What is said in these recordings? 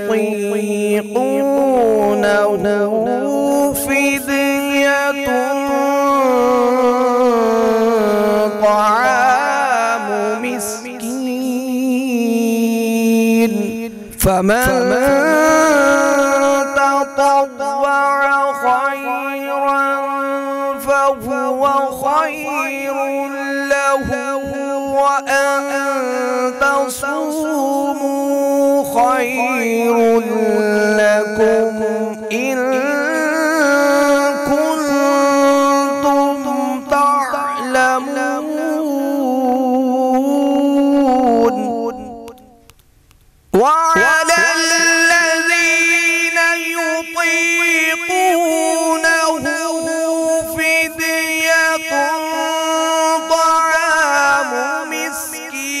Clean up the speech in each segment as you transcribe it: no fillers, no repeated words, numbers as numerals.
يطيقونه فدية طعام مسكين فمن تطوع خيرا فهو خير له وأن تصوموا خير لكم إن كنتم تعلمون. وعلى الذين يطيقونه فدية طعام مسكين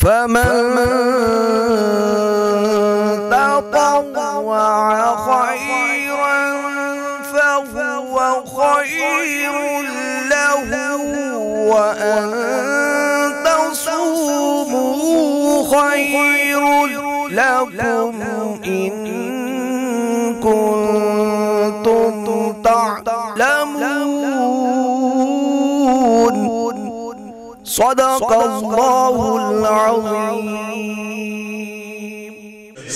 فمن تطوع خيرا فهو خير له وأن تصوموا خير لكم إن كنتم تعلمون. صدق الله العظيم.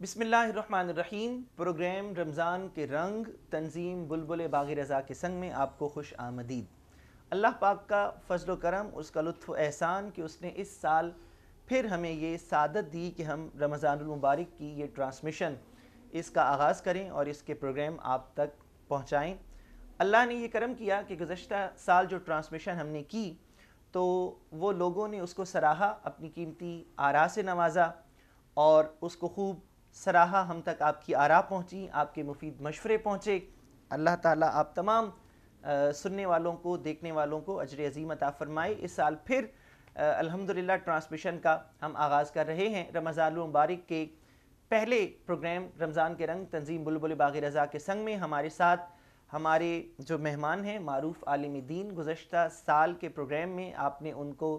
بسم اللہ الرحمن الرحیم. پروگرام رمضان کے رنگ تنظیم بلبل باغ رضا کے سنگ میں آپ کو خوش آمدید. اللہ پاک کا فضل و کرم، اس کا لطف و احسان کہ اس نے اس سال پھر ہمیں یہ سعادت دی کہ ہم رمضان المبارک کی یہ ٹرانسمیشن اس کا آغاز کریں اور اس کے پروگرام آپ تک پہنچائیں. اللہ نے یہ کرم کیا کہ گزشتہ سال جو ٹرانسمیشن ہم نے کی تو وہ لوگوں نے اس کو سراہا، اپنی قیمتی آراء سے نوازا اور اس کو خوب سراہا. ہم تک آپ کی آراء پہنچی، آپ کے مفید مشورے پہنچے. اللہ تعالیٰ آپ تمام سننے والوں کو، دیکھنے والوں کو اجر عظیم عطا فرمائے. اس سال پھر الحمدللہ ٹرانسمیشن کا ہم آغاز کر رہے ہیں. رمضان المبارک کے پہلے پروگرام رمضان کے رنگ تنظیم بلبل باغ رضا کے سنگ میں ہمارے ساتھ ہمارے جو مہمان ہیں معروف عالم دین، گزشتہ سال کے پروگرام میں آپ نے ان کو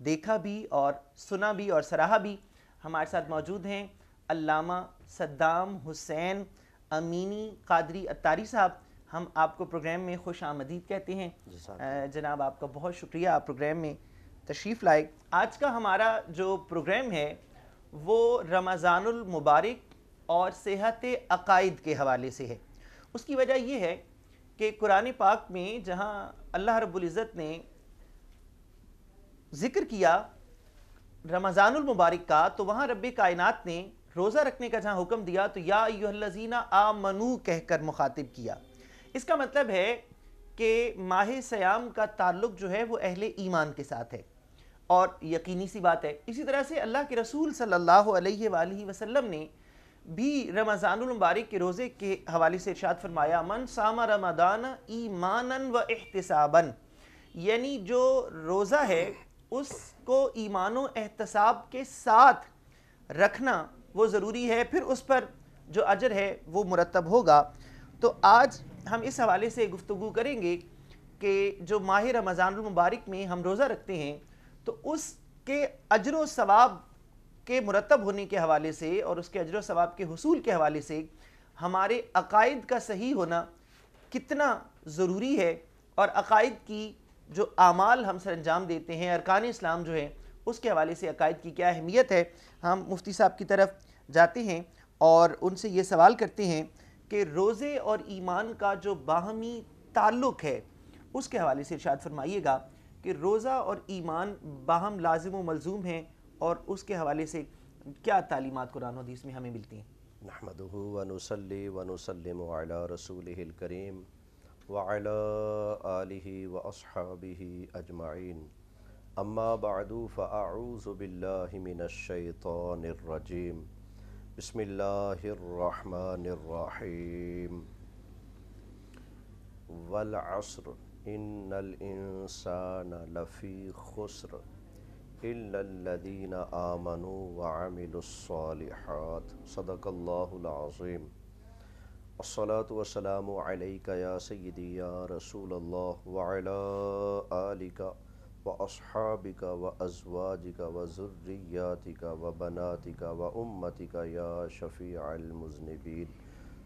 دیکھا بھی اور سنا بھی اور سراہا بھی. ہمارے ساتھ موجود ہیں علامہ صدام حسین امینی قادری اتاری صاحب. ہم آپ کو پروگرام میں خوش آمدید کہتے ہیں. جناب آپ کا بہت شکریہ، آپ پروگرام میں تشریف لائے. آج کا ہمارا جو پروگرام ہے وہ رمضان المبارک اور صحت عقائد کے حوالے سے ہے. اس کی وجہ یہ ہے کہ قرآن پاک میں جہاں اللہ رب العزت نے ذکر کیا رمضان المبارک کا، تو وہاں رب کائنات نے روزہ رکھنے کا جہاں حکم دیا تو یا ایھا الذین آمنو کہہ کر مخاطب کیا. اس کا مطلب ہے کہ ماہ سیام کا تعلق جو ہے وہ اہل ایمان کے ساتھ ہے اور یقینی سی بات ہے. اسی طرح سے اللہ کے رسول صلی اللہ علیہ وآلہ وسلم نے بھی رمضان المبارک کے روزے کے حوالے سے ارشاد فرمایا من صام رمضان ایمانا و احتسابا، یعنی جو روزہ ہے اس کو ایمان و احتساب کے ساتھ رکھنا وہ ضروری ہے، پھر اس پر جو اجر ہے وہ مرتب ہوگا. تو آج ہم اس حوالے سے گفتگو کریں گے کہ جو ماہ رمضان المبارک میں ہم روزہ رکھتے ہیں تو اس کے اجر و ثواب کے مرتب ہونے کے حوالے سے اور اس کے اجر و ثواب کے حصول کے حوالے سے ہمارے عقائد کا صحیح ہونا کتنا ضروری ہے، اور عقائد کی جو اعمال ہم سر انجام دیتے ہیں، ارکان اسلام جو ہیں اس کے حوالے سے عقائد کی کیا اہمیت ہے. ہم مفتی صاحب کی طرف جاتے ہیں اور ان سے یہ سوال کرتے ہیں کہ روزے اور ایمان کا جو باہمی تعلق ہے اس کے حوالے سے ارشاد فرمائیے گا کہ روزہ اور ایمان باہم لازم و ملزوم ہیں اور اس کے حوالے سے کیا تعلیمات قرآن و حدیث میں ہمیں ملتی ہیں. نحمدہ ونصلی ونسلم علی رسولہ الکریم وعلی آلہ واصحابہ اجمعین. اما بعد فاعوذ باللہ من الشیطان الرجیم. بسم اللہ الرحمن الرحیم. والعصر ان الانسان لفی خسر الا الذین آمنوا وعملوا الصالحات. صدق اللہ العظیم. الصلاة والسلام علیک یا سیدی یا رسول اللہ وعلی آلک واصحابک وازواجک وذریاتک وبناتک وامتک یا شفیع المذنبین.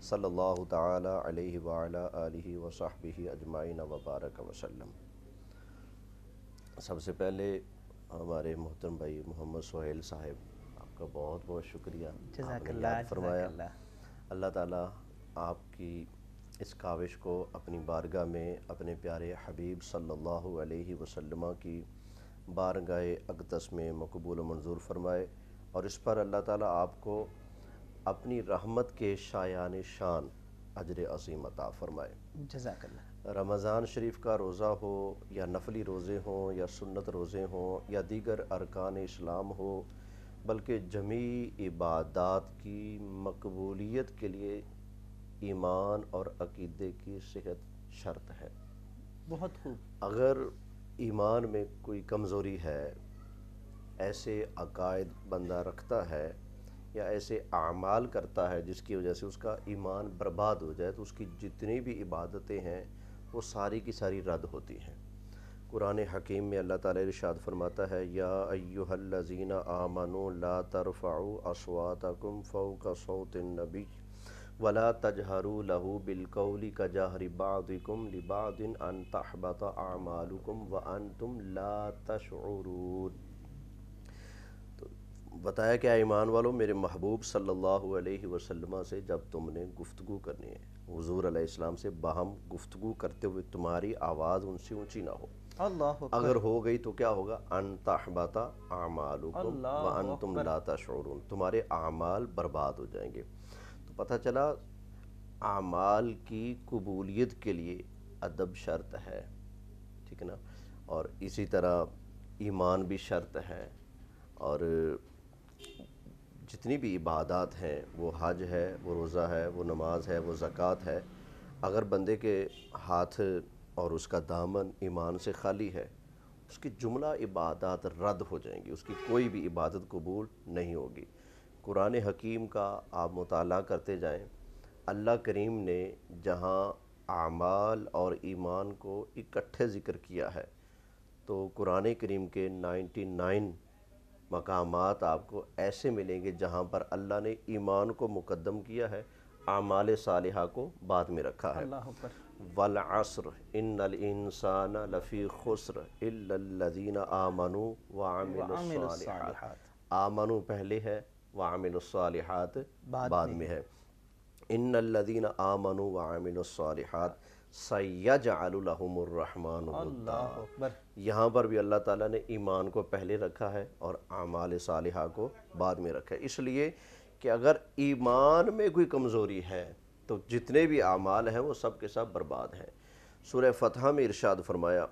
صلی اللہ تعالی علیہ وعلی آلہ وصحبہ اجمعین وبارک وسلم. سب سے پہلے ہمارے محترم بھائی محمد سہیل صاحب، آپ کا بہت بہت شکریہ. جزاک آپ نے اللہ. یاد فرمایا. جزاک اللہ. اللہ تعالیٰ آپ کی اس کاوش کو اپنی بارگاہ میں اپنے پیارے حبیب صلی اللہ علیہ وسلم کی بارگاہ اقدس میں مقبول و منظور فرمائے، اور اس پر اللہ تعالیٰ آپ کو اپنی رحمت کے شایان شان اجر عظیم عطا فرمائے. جزاک اللہ. رمضان شریف کا روزہ ہو یا نفلی روزے ہوں یا سنت روزے ہوں یا دیگر ارکان اسلام ہو، بلکہ جمیع عبادات کی مقبولیت کے لیے ایمان اور عقیدے کی صحت شرط ہے. بہت خوب. اگر ایمان میں کوئی کمزوری ہے، ایسے عقائد بندہ رکھتا ہے یا ایسے اعمال کرتا ہے جس کی وجہ سے اس کا ایمان برباد ہو جائے، تو اس کی جتنی بھی عبادتیں ہیں وہ ساری کی ساری رد ہوتی ہیں. قرآن حکیم میں اللہ تعالیٰ ارشاد فرماتا ہے یا ایھا الذین آمنوا لا ترفعوا اصواتکم فوق صوت النبی ولا تجہروا لہ بالقول کجہر بعضکم لبعض ان تحبط اعمالکم وانتم لا تشعرون. تو بتایا کہ اے ایمان والو میرے محبوب صلی اللہ علیہ وسلم سے جب تم نے گفتگو کرنی ہے، حضور علیہ السلام سے باہم گفتگو کرتے ہوئے تمہاری آواز ان سے اونچی نہ ہو. اللہ اگر ہو گئی تو کیا ہوگا؟ ان تحبط اعمالکم وانتم لا تشعرون، تمہارے اعمال برباد ہو جائیں گے. تو پتہ چلا اعمال کی قبولیت کے لیے ادب شرط ہے، ٹھیک ہے نا، اور اسی طرح ایمان بھی شرط ہے. اور جتنی بھی عبادات ہیں، وہ حج ہے، وہ روزہ ہے، وہ نماز ہے، وہ زکوٰۃ ہے، اگر بندے کے ہاتھ اور اس کا دامن ایمان سے خالی ہے، اس کی جملہ عبادات رد ہو جائیں گی، اس کی کوئی بھی عبادت قبول نہیں ہوگی. قرآن حکیم کا آپ مطالعہ کرتے جائیں، اللہ کریم نے جہاں اعمال اور ایمان کو اکٹھے ذکر کیا ہے تو قرآن کریم کے 99 مقامات آپ کو ایسے ملیں گے جہاں پر اللہ نے ایمان کو مقدم کیا ہے، اعمال صالحہ کو بعد میں رکھا ہے. اللہ اکبر. والعصر ان الانسان لفی خسر الا الذین آمنوا وعملوا الصالحات. آمنوا پہلے ہے، وعملوا الصالحات بعد میں ہے. ان الذین آمنوا وعملوا الصالحات سیجعل لهم الرحمن ودا. اللہ اکبر. یہاں پر بھی اللہ تعالیٰ نے ایمان کو پہلے رکھا ہے اور اعمال صالحہ کو بعد میں رکھا ہے، اس لیے کہ اگر ایمان میں کوئی کمزوری ہے تو جتنے بھی اعمال ہیں وہ سب کے سب برباد ہیں. سورہ فتح میں ارشاد فرمایا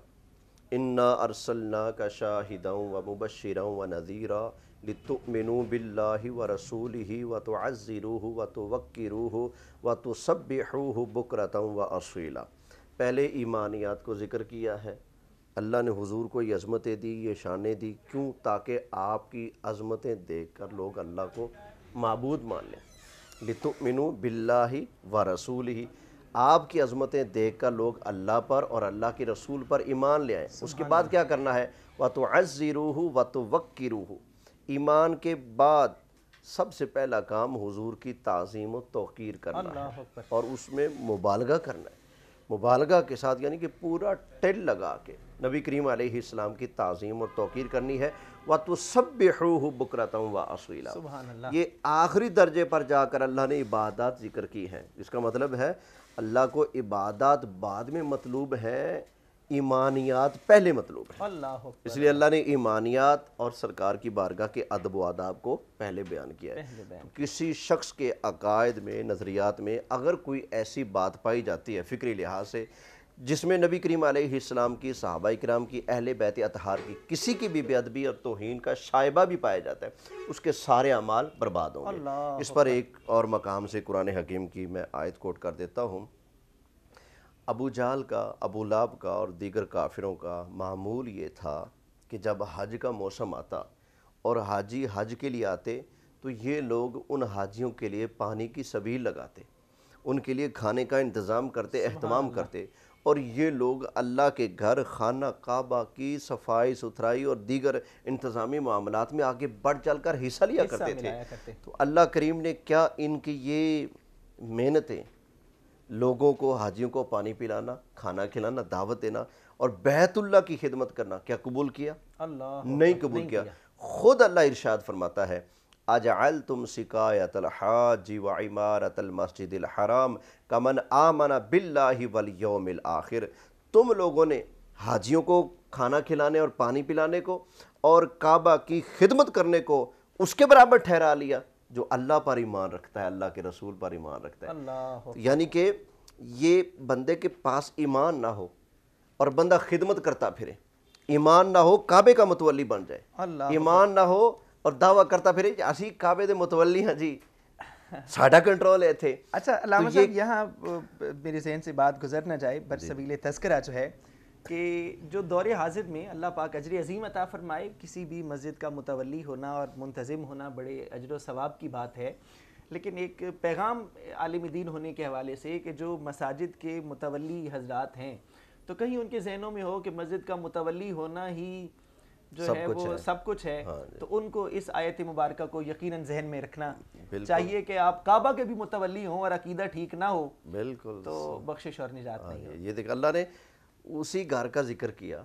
انا ارسلناک شاہدا ومبشرا ونذیرا لتؤمنوا باللہ ورسولہ وتعزروہ وتوقروہ وتسبحوہ بکرۃ واصیلا. پہلے ایمانیات کو ذکر کیا ہے. اللہ نے حضور کو یہ عظمتیں دی، یہ شانیں دی، کیوں؟ تاکہ آپ کی عظمتیں دیکھ کر لوگ اللہ کو معبود مان لیں. لتؤمنوا باللہ ورسولہ، آپ کی عظمتیں دیکھ کر لوگ اللہ پر اور اللہ کے رسول پر ایمان لے آئیں. اس کے بعد کیا کرنا ہے؟ وَتُعَزِّرُوهُ وَتُوَقِّرُوهُ. ایمان کے بعد سب سے پہلا کام حضور کی تعظیم و توقیر کرنا ہے اور اس میں مبالغہ کرنا ہے. مبالغہ کے ساتھ یعنی کہ پورا ٹل لگا کے نبی کریم علیہ السلام کی تعظیم اور توقیر کرنی ہے. وَتُسَبِّحُوهُ بُكْرَةً وَأَصِيلًا. سبحان اللہ. یہ آخری درجے پر جا کر اللہ نے عبادات ذکر کی ہیں. اس کا مطلب ہے اللہ کو عبادات بعد میں مطلوب ہیں، ایمانیات پہلے مطلوب ہیں. اللہ اکبر. اس لیے اللہ نے ایمانیات اور سرکار کی بارگاہ کے ادب و آداب کو پہلے بیان کیا ہے. کسی شخص کے عقائد میں، نظریات میں اگر کوئی ایسی بات پائی جاتی ہے فکری لحاظ سے جس میں نبی کریم علیہ السلام کی، صحابہ کرام کی، اہل بیت اطہار کی کسی کی بھی بے ادبی اور توہین کا شائبہ بھی پایا جاتا ہے، اس کے سارے اعمال برباد ہوں گے. اس پر ایک اور مقام سے قرآن حکیم کی میں آیت کوٹ کر دیتا ہوں. ابو جہل کا، ابو لہب کا اور دیگر کافروں کا معمول یہ تھا کہ جب حج کا موسم آتا اور حاجی حج کے لیے آتے تو یہ لوگ ان حاجیوں کے لیے پانی کی سبیل لگاتے، ان کے لیے کھانے کا انتظام کرتے، اہتمام کرتے، اور یہ لوگ اللہ کے گھر خانہ کعبہ کی صفائی ستھرائی اور دیگر انتظامی معاملات میں آگے بڑھ چل کر حصہ لیا کرتے تھے. تو اللہ کریم نے کیا ان کی یہ محنتیں، لوگوں کو، حاجیوں کو پانی پلانا، کھانا کھلانا، دعوت دینا اور بیت اللہ کی خدمت کرنا، کیا قبول کیا؟ نہیں قبول کیا. خود اللہ ارشاد فرماتا ہے اجعلتم سقایۃ الحاج وعمارۃ المسجد الحرام کمن آمن باللہ والیوم الآخر. تم لوگوں نے حاجیوں کو کھانا کھلانے اور پانی پلانے کو اور کعبہ کی خدمت کرنے کو اس کے برابر ٹھہرا لیا جو اللہ پر ایمان رکھتا ہے، اللہ کے رسول پر ایمان رکھتا ہے. یعنی کہ یہ بندے کے پاس ایمان نہ ہو اور بندہ خدمت کرتا پھرے، ایمان نہ ہو کعبے کا متولی بن جائے، ایمان نہ ہو اور دعویٰ کرتا پھرے کہ اسی کعبے دے متولی ہیں جی، ساڈا کنٹرول ہے تھے. اچھا علامہ صاحب، یہاں میرے ذہن سے بات گزر نہ جائے، برسبیل تذکرہ جو ہے کہ جو دور حاضر میں اللہ پاک اجر عظیم عطا فرمائے، کسی بھی مسجد کا متولی ہونا اور منتظم ہونا بڑے اجر و ثواب کی بات ہے، لیکن ایک پیغام عالم دین ہونے کے حوالے سے کہ جو مساجد کے متولی حضرات ہیں تو کہیں ان کے ذہنوں میں ہو کہ مسجد کا متولی ہونا ہی جو ہے وہ سب کچھ ہے، تو ان کو اس آیت مبارکہ کو یقیناً ذہن میں رکھنا چاہیے کہ آپ کعبہ کے بھی متولی ہوں اور عقیدہ ٹھیک نہ ہو بالکل تو بخشش اور نجات نہیں ہے. یہ دیکھ اللہ نے اسی گھر کا ذکر کیا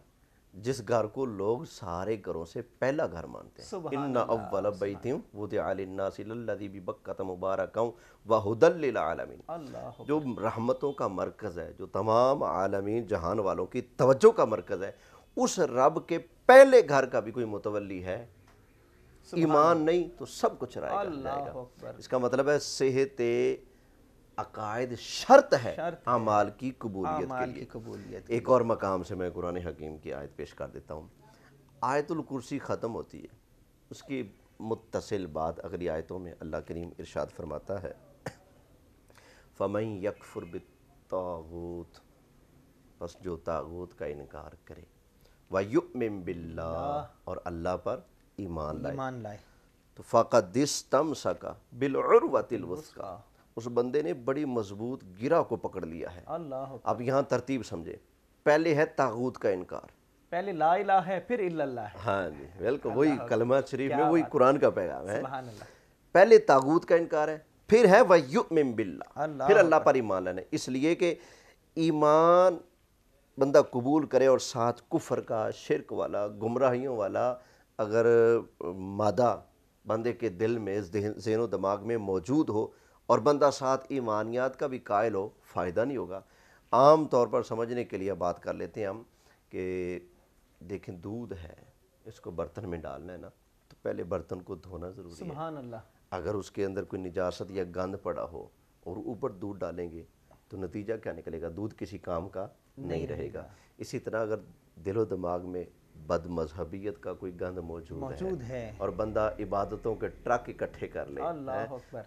جس گھر کو لوگ سارے گھروں سے پہلا گھر مانتے ہیں. ان اول بیت وضع للناس للذی ببکۃ مبارکا وہدی للعالمین. جو رحمتوں کا مرکز ہے، جو تمام عالمین جہان والوں کی توجہ کا مرکز ہے، اس رب کے پہلے گھر کا بھی کوئی متولی ہے؟ ایمان نہیں تو سب کچھ رائے جائے گا. اس کا مطلب ہے صحت عقائد شرط ہے اعمال کی قبولیت کے لیے. ایک اور مقام سے میں قرآن حکیم کی آیت پیش کر دیتا ہوں. آیت الکرسی ختم ہوتی ہے، اس کی متصل بعد اگلی آیتوں میں اللہ کریم ارشاد فرماتا ہے فَمَن يَكْفُرْ بِالطَّاغُوتِ، پس جو طاغوت کا انکار کرے، وَيُؤْمِن بِاللَّهِ، اور اللہ پر ایمان لائے، تو فَقَدِ اسْتَمْسَكَ بِالْعُرْوَةِ الْوُثْقَىٰ، اس بندے نے بڑی مضبوط گرہ کو پکڑ لیا ہے. اب یہاں ترتیب سمجھے. پہلے ہے طاغوت کا انکار، پہلے لا الہ ہے، پھر الا اللہ ہے. ہاں جی بالکل، وہی کلمہ شریف میں وہی قرآن کا پیغام ہے. پہلے طاغوت کا انکار ہے، پھر ہے وَيُؤْمِن بِاللَّهِ، پھر اللہ پر ایمان لانا. اس لیے کہ ایمان بندہ قبول کرے اور ساتھ کفر کا، شرک والا، گمراہیوں والا اگر مادہ بندے کے دل میں، ذہن و دماغ میں موجود ہو اور بندہ ساتھ ایمانیات کا بھی قائل ہو، فائدہ نہیں ہوگا. عام طور پر سمجھنے کے لیے بات کر لیتے ہیں ہم کہ دیکھیں دودھ ہے، اس کو برتن میں ڈالنا ہے نا، تو پہلے برتن کو دھونا ضروری ہے. سبحان اللہ. اگر اس کے اندر کوئی نجاست یا گند پڑا ہو اور اوپر دودھ ڈالیں گے تو نتیجہ کیا نکلے گا؟ دودھ کسی کام کا نہیں رہے گا. اسی طرح اگر دل و دماغ میں بد مذہبیت کا کوئی گند موجود ہے اور بندہ عبادتوں کے ٹرک اکٹھے کر لے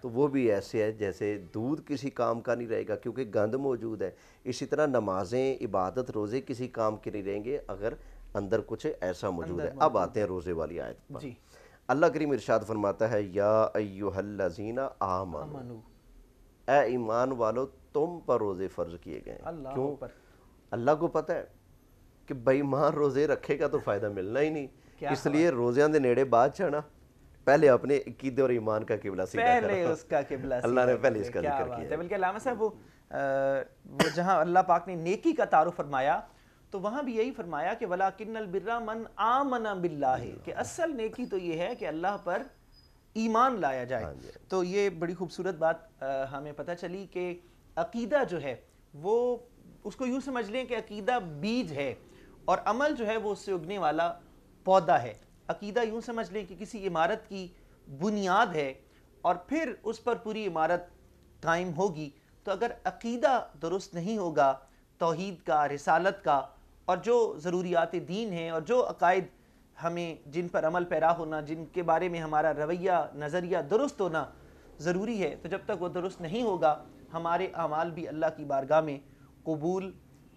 تو وہ بھی ایسے ہے جیسے دودھ کسی کام کا نہیں رہے گا، کیونکہ گند موجود ہے. اسی طرح نمازیں، عبادت، روزے کسی کام کے نہیں رہیں گے اگر اندر کچھ ایسا موجود ہے. اب آتے ہیں روزے والی آیت پر. اللہ کریم ارشاد فرماتا ہے یا ایھا الذین آمنوا، اے ایمان والو تم پر روزے فرض کیے گئے ہیں. کیوں؟ اللہ کو پتہ ہے کہ بے ایمان روزے رکھے گا تو فائدہ ملنا ہی نہیں، اس لیے روزیاں دے نیڑے بعد چڑھنا، پہلے اپنے عقیدے اور ایمان کا قبلہ سیدھا کرنا. پہلے اس کا قبلہ اللہ نے پہلے اس کا ذکر کیا. بلکہ علامہ صاحب وہ جہاں اللہ پاک نے نیکی کا تعارف فرمایا تو وہاں بھی یہی فرمایا کہ وَلَٰكِنَّ الْبِرَّ مَنْ آمَنَ بِاللَّهِ، کہ اصل نیکی تو یہ ہے کہ اللہ پر ایمان لایا جائے. تو یہ بڑی خوبصورت بات ہمیں پتہ چلی کہ عقیدہ جو ہے وہ اس کو یوں سمجھ لیں کہ عقیدہ بیج ہے اور عمل جو ہے وہ اس سے اگنے والا پودا ہے. عقیدہ یوں سمجھ لیں کہ کسی عمارت کی بنیاد ہے اور پھر اس پر پوری عمارت قائم ہوگی. تو اگر عقیدہ درست نہیں ہوگا توحید کا، رسالت کا، اور جو ضروریات دین ہیں اور جو عقائد ہمیں جن پر عمل پیرا ہونا، جن کے بارے میں ہمارا رویہ، نظریہ درست ہونا ضروری ہے، تو جب تک وہ درست نہیں ہوگا ہمارے اعمال بھی اللہ کی بارگاہ میں قبول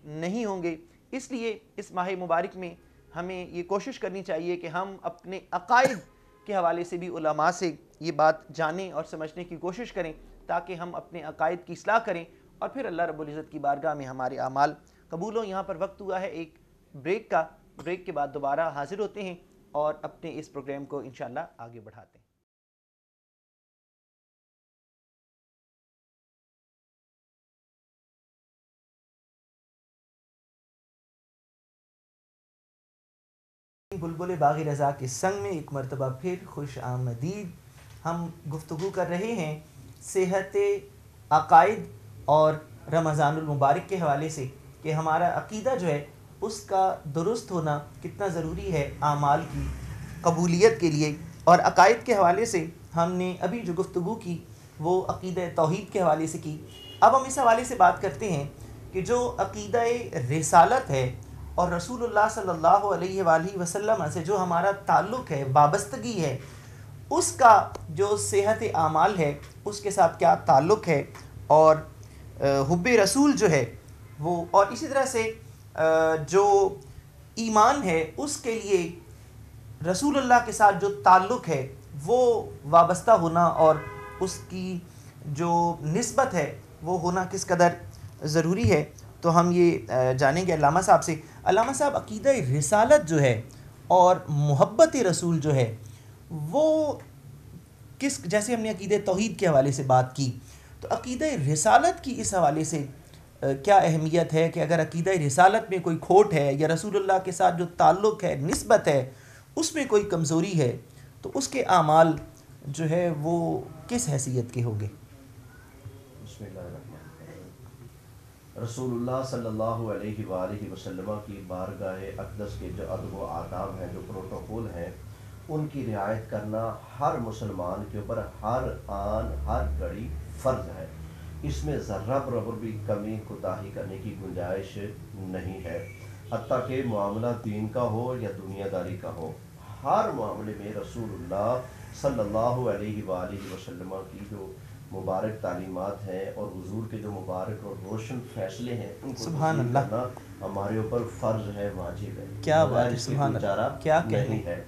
نہیں ہوں گے. اس لیے اس ماہ مبارک میں ہمیں یہ کوشش کرنی چاہیے کہ ہم اپنے عقائد کے حوالے سے بھی علماء سے یہ بات جانیں اور سمجھنے کی کوشش کریں تاکہ ہم اپنے عقائد کی اصلاح کریں اور پھر اللہ رب العزت کی بارگاہ میں ہمارے اعمال قبول ہوں. یہاں پر وقت ہوا ہے ایک بریک کا. بریک کے بعد دوبارہ حاضر ہوتے ہیں اور اپنے اس پروگرام کو انشاءاللہ آگے بڑھاتے ہیں. بلبل باغی رضا کے سنگ میں ایک مرتبہ پھر خوش آمدید. ہم گفتگو کر رہے ہیں صحت عقائد اور رمضان المبارک کے حوالے سے کہ ہمارا عقیدہ جو ہے اس کا درست ہونا کتنا ضروری ہے اعمال کی قبولیت کے لیے. اور عقائد کے حوالے سے ہم نے ابھی جو گفتگو کی وہ عقیدہ توحید کے حوالے سے کی. اب ہم اس حوالے سے بات کرتے ہیں کہ جو عقیدہ رسالت ہے اور رسول اللہ صلی اللہ علیہ وآلہ وسلم سے جو ہمارا تعلق ہے، وابستگی ہے، اس کا جو صحت اعمال ہے اس کے ساتھ کیا تعلق ہے، اور حب رسول جو ہے وہ، اور اسی طرح سے جو ایمان ہے اس کے لیے رسول اللہ کے ساتھ جو تعلق ہے وہ وابستہ ہونا اور اس کی جو نسبت ہے وہ ہونا کس قدر ضروری ہے. تو ہم یہ جانیں گے علامہ صاحب سے. علامہ صاحب، عقیدہ رسالت جو ہے اور محبت رسول جو ہے وہ جیسے ہم نے عقیدہ توحید کے حوالے سے بات کی، تو عقیدہ رسالت کی اس حوالے سے کیا اہمیت ہے کہ اگر عقیدہ رسالت میں کوئی کھوٹ ہے یا رسول اللہ کے ساتھ جو تعلق ہے، نسبت ہے، اس میں کوئی کمزوری ہے تو اس کے اعمال جو ہے وہ کس حیثیت کے ہوں گے؟ بسم اللہ الرحمن الرحیم۔ رسول اللہ صلی اللہ علیہ وآلہ وسلم کی بارگاہ اقدس کے جو ادب و آداب ہیں، جو پروٹوکول ہیں، ان کی رعایت کرنا ہر مسلمان کے اوپر ہر آن ہر گھڑی فرض ہے۔ اس میں ذرہ برابر بھی کمی کوتاہی کرنے کی گنجائش نہیں ہے، حتیٰ کہ معاملہ دین کا ہو یا دنیا داری کا ہو، ہر معاملے میں رسول اللہ صلی اللہ علیہ وآلہ وسلم کی جو مبارک تعلیمات ہیں اور حضور کے جو مبارک اور روشن فیصلے ہیں ان کو سبحان اللہ کرنا ہمارے اوپر فرض ہے، واجب ہے، کیا بات ہے، سبحان اللہ، کیا نہیں ہے۔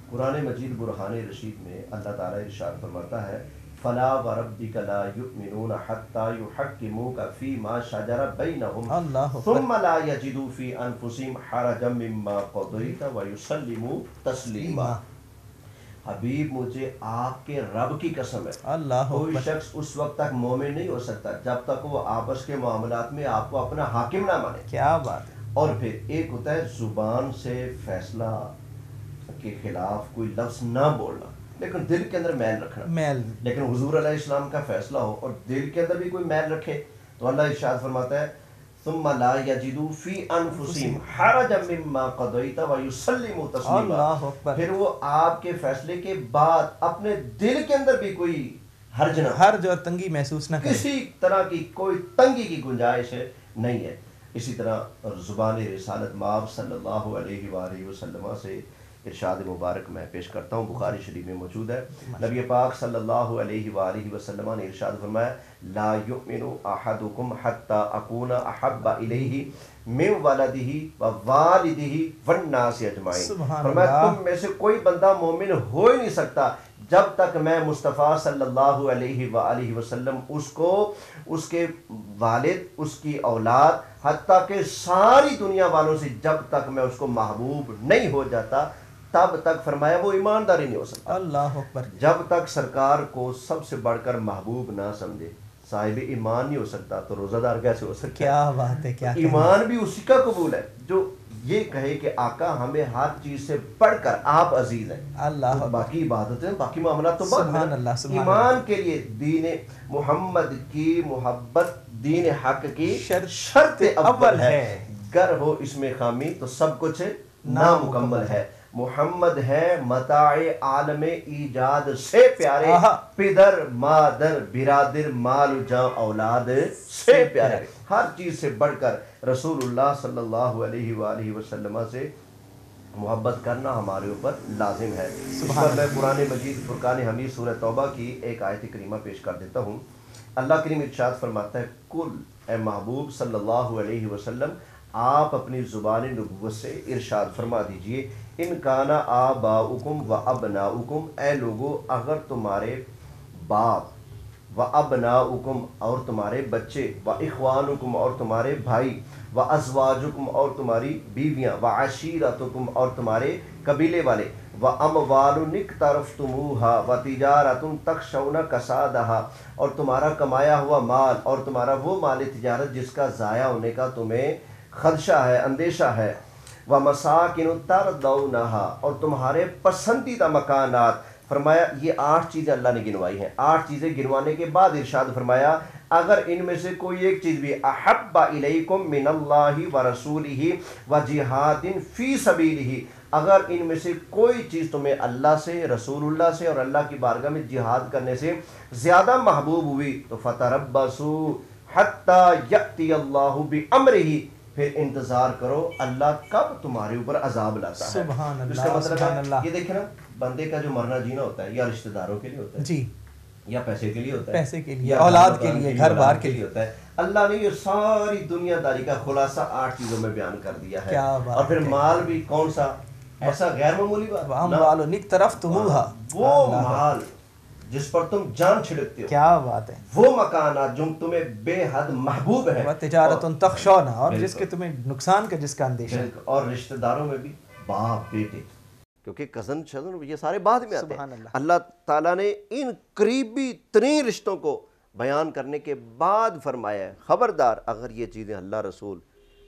قرآن مجید برہان رشید میں اللہ تعالیٰ ارشاد فرماتا ہے فلا وربک لا یؤمنون حتی یحکموک فیما شجر بینہم ثم لا یجدوا فی انفسہم حرجا مما قضیت ویسلموا تسلیما۔ حبیب مجھے آپ کے رب کی قسم ہے، کوئی شخص اس وقت تک مومن نہیں ہو سکتا جب تک وہ آپس کے معاملات میں آپ کو اپنا حاکم نہ مانے۔ کیا بات ہے۔ اور پھر ایک ہوتا ہے زبان سے فیصلہ کے خلاف کوئی لفظ نہ بولنا لیکن دل کے اندر میل رکھنا، لیکن حضور علیہ السلام کا فیصلہ ہو اور دل کے اندر بھی کوئی میل رکھے تو اللہ ارشاد فرماتا ہے ثم لا یجدوا فی انفسہم حرجا مما قضیت ویسلموا تسلیما۔ پھر وہ آپ کے فیصلے کے بعد اپنے دل کے اندر بھی کوئی حرج اور تنگی محسوس نہ کرے، کسی طرح کی کوئی تنگی کی گنجائش نہیں ہے۔ اسی طرح زبان رسالت مآب صلی اللہ علیہ وآلہ وسلم سے ارشاد مبارک میں پیش کرتا ہوں، بخاری شریف میں موجود ہے۔ نبی پاک صلی اللہ علیہ وآلہ وسلم نے ارشاد فرمایا لا یؤمن احدکم حتی اکون احب الیہ من ولدہ ووالدہ والناس اجمعین۔ فرمایا تم میں سے کوئی بندہ مومن ہو ہی نہیں سکتا جب تک میں مصطفیٰ صلی اللہ علیہ وآلہ وسلم اس کو، اس کے والد، اس کی اولاد، حتیٰ کہ ساری دنیا والوں سے جب تک میں اس کو محبوب نہیں ہو جاتا تب تک فرمایا وہ ایمانداری نہیں ہو سکتا۔ اللہ اکبر۔ جب تک سرکار کو سب سے بڑھ کر محبوب نہ سمجھے صاحب ایمان نہیں ہو سکتا تو روزہ دار کیسے ہو سکتا؟ کیا بات ہے، کیا ایمان بھی اسی کا قبول ہے جو یہ کہے کہ آقا ہمیں ہر چیز سے بڑھ کر آپ عزیز ہیں، اللہ باقی عبادتیں باقی معاملات تو سبحان اللہ۔ ایمان کے لیے دین محمد کی محبت دین حق کی شرط اول ہے، گر ہو اس میں خامی تو سب کچھ نامکمل ہے۔ محمد ہے متاع عالم ایجاد سے پیارے، پدر مادر برادر مال جاں اولاد سے پیارے، ہر چیز سے بڑھ کر رسول اللہ صلی اللہ علیہ وآلہ وسلم سے محبت کرنا ہمارے اوپر لازم ہے۔ اس پر میں قرآن مجید فرقان حمید سورہ توبہ کی ایک آیت کریمہ پیش کر دیتا ہوں۔ اللہ کریم ارشاد فرماتا ہے کل اے محبوب صلی اللہ علیہ وسلم آپ اپنی زبان نبوت سے ارشاد فرما دیجئے ان کانا آباؤکم و ابناؤکم، اے لوگو اگر تمہارے باپ و ابناؤکم اور تمہارے بچے و اخوانکم اور تمہارے بھائی و ازواجکم اور تمہاری بیویاں و عشیرتکم اور تمہارے قبیلے والے و اموال اقترفتموہا و تجارت تخشون کسادہا اور تمہارا کمایا ہوا مال اور تمہارا وہ مال تجارت جس کا ضائع ہونے کا تمہیں خدشہ ہے، اندیشہ ہے، وَمَسَاكِنُ تَرْضَوْنَهَا اور تمہارے پسندیدہ مکانات۔ فرمایا یہ 8 چیزیں اللہ نے گنوائی ہیں۔ 8 چیزیں گنوانے کے بعد ارشاد فرمایا اگر ان میں سے کوئی ایک چیز بھی احب الیکم من اللہ ورسولہ وجہاد فی سبیلہ، اگر ان میں سے کوئی چیز تمہیں اللہ سے، رسول اللہ سے اور اللہ کی بارگاہ میں جہاد کرنے سے زیادہ محبوب ہوئی تو فَتَرَبَّصُوا حَتَّى يَأْتِيَ اللَّهُ بِأَمْرِهِ، پھر انتظار کرو اللہ کب تمہارے اوپر عذاب لاتا ہے۔ سبحان اللہ، اس کا مطلب سبحان ہے اللہ۔ یہ دیکھیں نا بندے کا جو مرنا جینا ہوتا ہے یا رشتہ داروں کے لیے ہوتا ہے جی، یا پیسے کے لیے ہوتا ہے، پیسے کے لیے، اولاد کے لیے، گھر بار کے لیے ہوتا ہے۔ اللہ نے یہ ساری دنیا داری کا خلاصہ 8 چیزوں میں بیان کر دیا ہے۔ اور پھر مال بھی کون سا ایسا غیر معمولی بات، وہ مال جس پر تم جان چھڑکتے ہو، کیا بات ہے، وہ مکانات جو تمہیں بے حد محبوب ہے، تجارت تخشون اور جس کے تمہیں نقصان کا جس کا اندیشہ، اور رشتہ داروں میں بھی باپ بیٹے، کیونکہ کزن شزن یہ سارے بعد میں آتے ہیں۔ اللہ تعالیٰ نے ان قریبی ترین رشتوں کو بیان کرنے کے بعد فرمایا ہے خبردار اگر یہ چیزیں اللہ رسول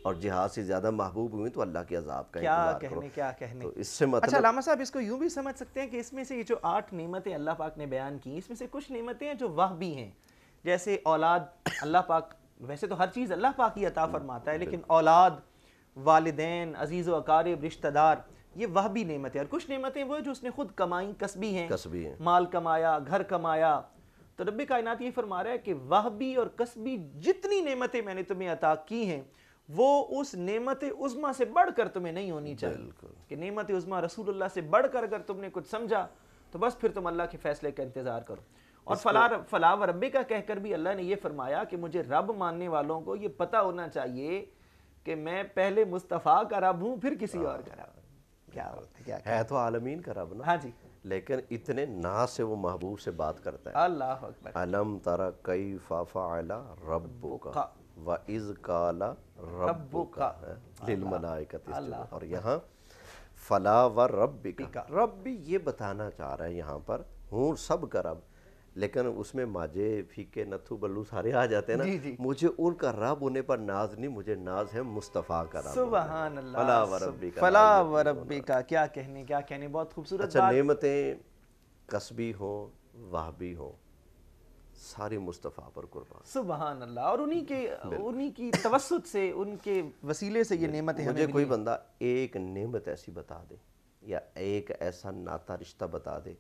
اور جہاد سے زیادہ محبوب ہوئی تو اللہ کے عذاب کا انتظار کرو. کیا کہنے. تو اس سے اچھا مطلب علامہ صاحب اس کو یوں بھی سمجھ سکتے ہیں کہ اس میں سے یہ جو 8 نعمتیں اللہ پاک نے بیان کی اس میں سے کچھ نعمتیں ہیں جو وہبی ہیں، جیسے اولاد اللہ پاک، ویسے تو ہر چیز اللہ پاک ہی عطا فرماتا ہے، لیکن اولاد، والدین، عزیز و اقارب، رشتہ دار، یہ وہبی نعمتیں. اور کچھ نعمتیں وہ جو اس نے خود کمائیں، کسبی ہیں، مال کمایا، گھر کمایا. تو رب کائنات یہ فرما رہا ہے کہ وہبی اور کسبی جتنی نعمتیں میں نے تمہیں عطا کی ہیں وہ اس نعمت عظمیٰ سے بڑھ کر تمہیں نہیں ہونی چاہیے. کہ نعمت عظمیٰ رسول اللہ سے بڑھ کر اگر تم نے کچھ سمجھا تو بس پھر تم اللہ کے فیصلے کا انتظار کرو. اور فلا و ربی کا کہہ کر بھی اللہ نے یہ فرمایا کہ مجھے رب ماننے والوں کو یہ پتہ ہونا چاہیے کہ میں پہلے مصطفیٰ کا رب ہوں پھر کسی اور کا رب. کیا ہے تو عالمین کا رب نا. ہاں جی. لیکن اتنے ناز سے وہ محبوب سے بات کرتا ہے. اللہ اکبر. علم تر کیف فعل ربک وَإِذْ قَالَ رَبُّكَ لِلْمَلَائِكَةِ اسْجُدُوا. اور یہاں فَلَا وَرَبِّكَ، رب بھی یہ بتانا چاہ رہا ہے یہاں پر ہوں سب کا رب، لیکن اس میں ماجے پھیکے نتھو بلو سارے آ جاتے ہیں نا. مجھے ان کا رب ہونے پر ناز نہیں، مجھے ناز ہے مصطفیٰ کا رب. سبحان اللہ. فَلَا وَرَبِّكَ، فَلَا وَرَبِّكَ. کیا کہنے بہت خوبصورت بات. اچھا نعمتیں کسبی ہوں وہبی ہوں ساری مصطفیٰ پر قربان. سبحان اللہ. اور انہی کی توسط سے، ان کے وسیلے سے یہ نعمتیں ہمیں مجھے کوئی بندہ ایک نعمت ایسی بتا دے یا ایک ایسا ناتا رشتہ بتا دے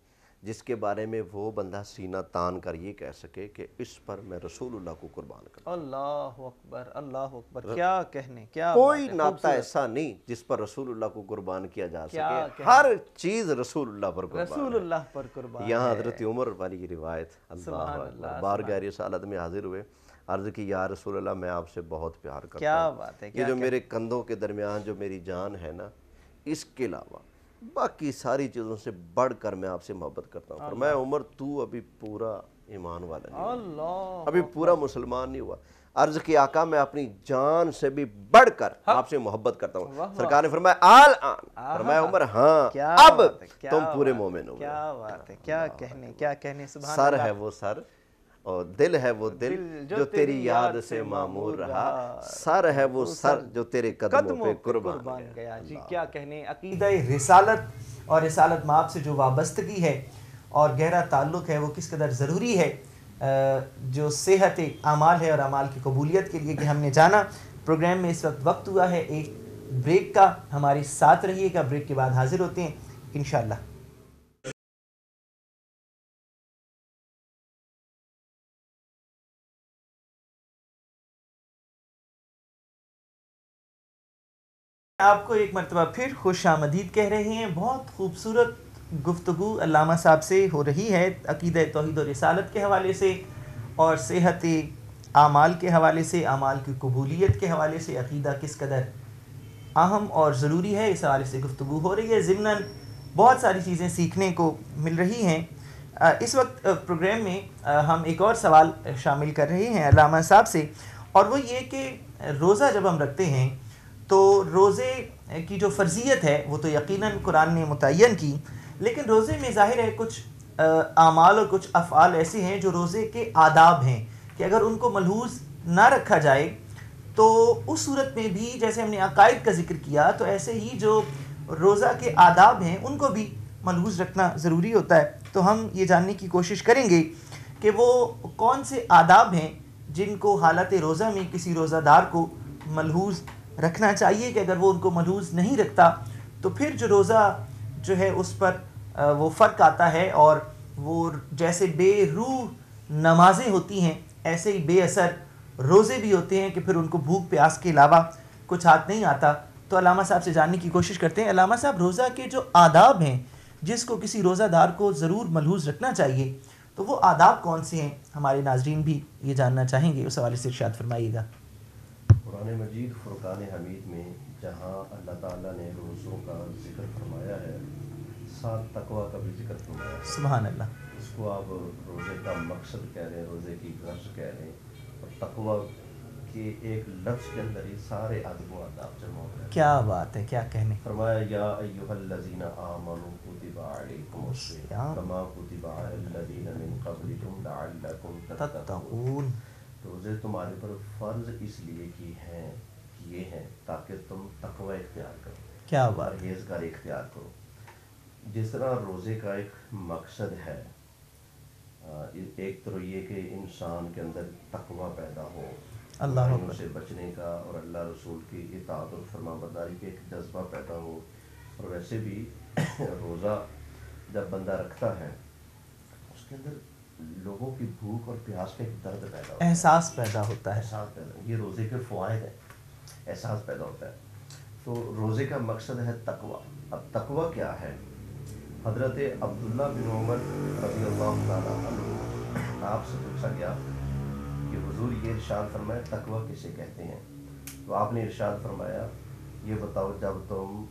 جس کے بارے میں وہ بندہ سینہ تان کر یہ کہہ سکے کہ اس پر میں رسول اللہ کو قربان کروں. اللہ اکبر، اللہ اکبر. کیا کہنے. کوئی ناتا ایسا نہیں جس پر رسول اللہ کو قربان کیا جا سکے. ہر چیز رسول اللہ پر قربان. رسول اللہ پر قربان. یہاں حضرت عمر والی روایت، اللہ اکبر، بارگاہ رسالت میں حاضر ہوئے، عرض کی یا رسول اللہ میں آپ سے بہت پیار کرتا ہوں. کیا بات ہے. یہ جو میرے کندھوں کے درمیان جو میری جان ہے نا، اس کے علاوہ باقی ساری چیزوں سے بڑھ کر میں آپ سے محبت کرتا ہوں. فرمایا عمر تو ابھی پورا ایمان والا نہیں ہوا، ابھی پورا مسلمان نہیں ہوا. عرض کی آقا میں اپنی جان سے بھی بڑھ کر آپ سے محبت کرتا ہوں. سرکار نے فرمایا آن. فرمایا عمر ہاں اب تم پورے مومن ہو. کیا بات ہے. کیا کہنے. سبحان. سر ہے وہ سر اور دل ہے وہ دل جو تیری یاد سے معمور رہا، سر ہے وہ سر جو تیرے قدموں پہ قربان گیا. جی کیا کہنے. عقیدہ رسالت اور رسالت مآب سے جو وابستگی ہے اور گہرا تعلق ہے وہ کس قدر ضروری ہے، جو صحت اعمال ہے اور اعمال کی قبولیت کے لیے کہ ہم نے جانا. پروگرام میں اس وقت ہوا ہے ایک بریک کا. ہمارے ساتھ رہیے گا، بریک کے بعد حاضر ہوتے ہیں انشاءاللہ. آپ کو ایک مرتبہ پھر خوش آمدید کہہ رہے ہیں. بہت خوبصورت گفتگو علامہ صاحب سے ہو رہی ہے عقیدہ توحید و رسالت کے حوالے سے اور صحت اعمال کے حوالے سے، اعمال کی قبولیت کے حوالے سے عقیدہ کس قدر اہم اور ضروری ہے، اس حوالے سے گفتگو ہو رہی ہے. ضمناً بہت ساری چیزیں سیکھنے کو مل رہی ہیں. اس وقت پروگرام میں ہم ایک اور سوال شامل کر رہے ہیں علامہ صاحب سے، اور وہ یہ کہ روزہ جب ہم رکھتے ہیں تو روزے کی جو فرضیت ہے وہ تو یقیناً قرآن نے متعین کی، لیکن روزے میں ظاہر ہے کچھ اعمال اور کچھ افعال ایسے ہیں جو روزے کے آداب ہیں کہ اگر ان کو ملحوظ نہ رکھا جائے تو اس صورت میں بھی جیسے ہم نے عقائد کا ذکر کیا تو ایسے ہی جو روزہ کے آداب ہیں ان کو بھی ملحوظ رکھنا ضروری ہوتا ہے. تو ہم یہ جاننے کی کوشش کریں گے کہ وہ کون سے آداب ہیں جن کو حالت روزہ میں کسی روزہ دار کو ملحوظ رکھنا چاہیے کہ اگر وہ ان کو ملحوظ نہیں رکھتا تو پھر جو روزہ جو ہے اس پر وہ فرق آتا ہے، اور وہ جیسے بے روح نمازیں ہوتی ہیں ایسے ہی بے اثر روزے بھی ہوتے ہیں کہ پھر ان کو بھوک پیاس کے علاوہ کچھ ہاتھ نہیں آتا. تو علامہ صاحب سے جاننے کی کوشش کرتے ہیں. علامہ صاحب، روزہ کے جو آداب ہیں جس کو کسی روزہ دار کو ضرور ملحوظ رکھنا چاہیے تو وہ آداب کون سے ہیں؟ ہمارے ناظرین بھی یہ جاننا چاہیں گے، اس حوالے سے ارشاد فرمائیے گا. قرآن مجید فرقان حمید میں جہاں اللہ تعالیٰ نے روزوں کا ذکر فرمایا ہے، ساتھ تقویٰ کا بھی ذکر فرمایا ہے. سبحان اللہ. اس کو آپ روزے کا مقصد کہہ رہے ہیں، روزے کی غرض کہہ رہے ہیں، اور تقویٰ کہ ایک لفظ کے اندر ہی سارے ادب و آداب جمع ہو گئے. کیا بات ہے، کیا کہنے. فرمایا یا ایھا الذین آمنوا کتب علیکم الصیام کما کتب علی الذین من قبلکم لعلکم تتقون. روزے تمہارے پر فرض اس لیے کیے ہیں تاکہ تم تقوی اختیار کرو. کیا بات. پرہیزگاری اختیار کرو. جس طرح روزے کا ایک مقصد ہے، ایک تو یہ کہ انسان کے اندر تقوی پیدا ہو، اللہ سے بچنے کا اور اللہ رسول کی اطاعت اور فرما برداری کے ایک جذبہ پیدا ہو. اور ویسے بھی روزہ جب بندہ رکھتا ہے اس کے اندر لوگوں کی بھوک اور پیاس کا ایک درد پیدا ہوتا ہے، احساس پیدا ہوتا ہے. احساس پیدا، یہ روزے کے فوائد ہیں، احساس پیدا ہوتا ہے. تو روزے کا مقصد ہے تقوی. اب تقوی کیا ہے؟ حضرت عبداللہ بن عمر رضی اللہ تعالیٰ عنہ آپ سے پوچھا گیا کہ حضور یہ ارشاد فرمایا تقوی کسے کہتے ہیں؟ تو آپ نے ارشاد فرمایا یہ بتاؤ جب تم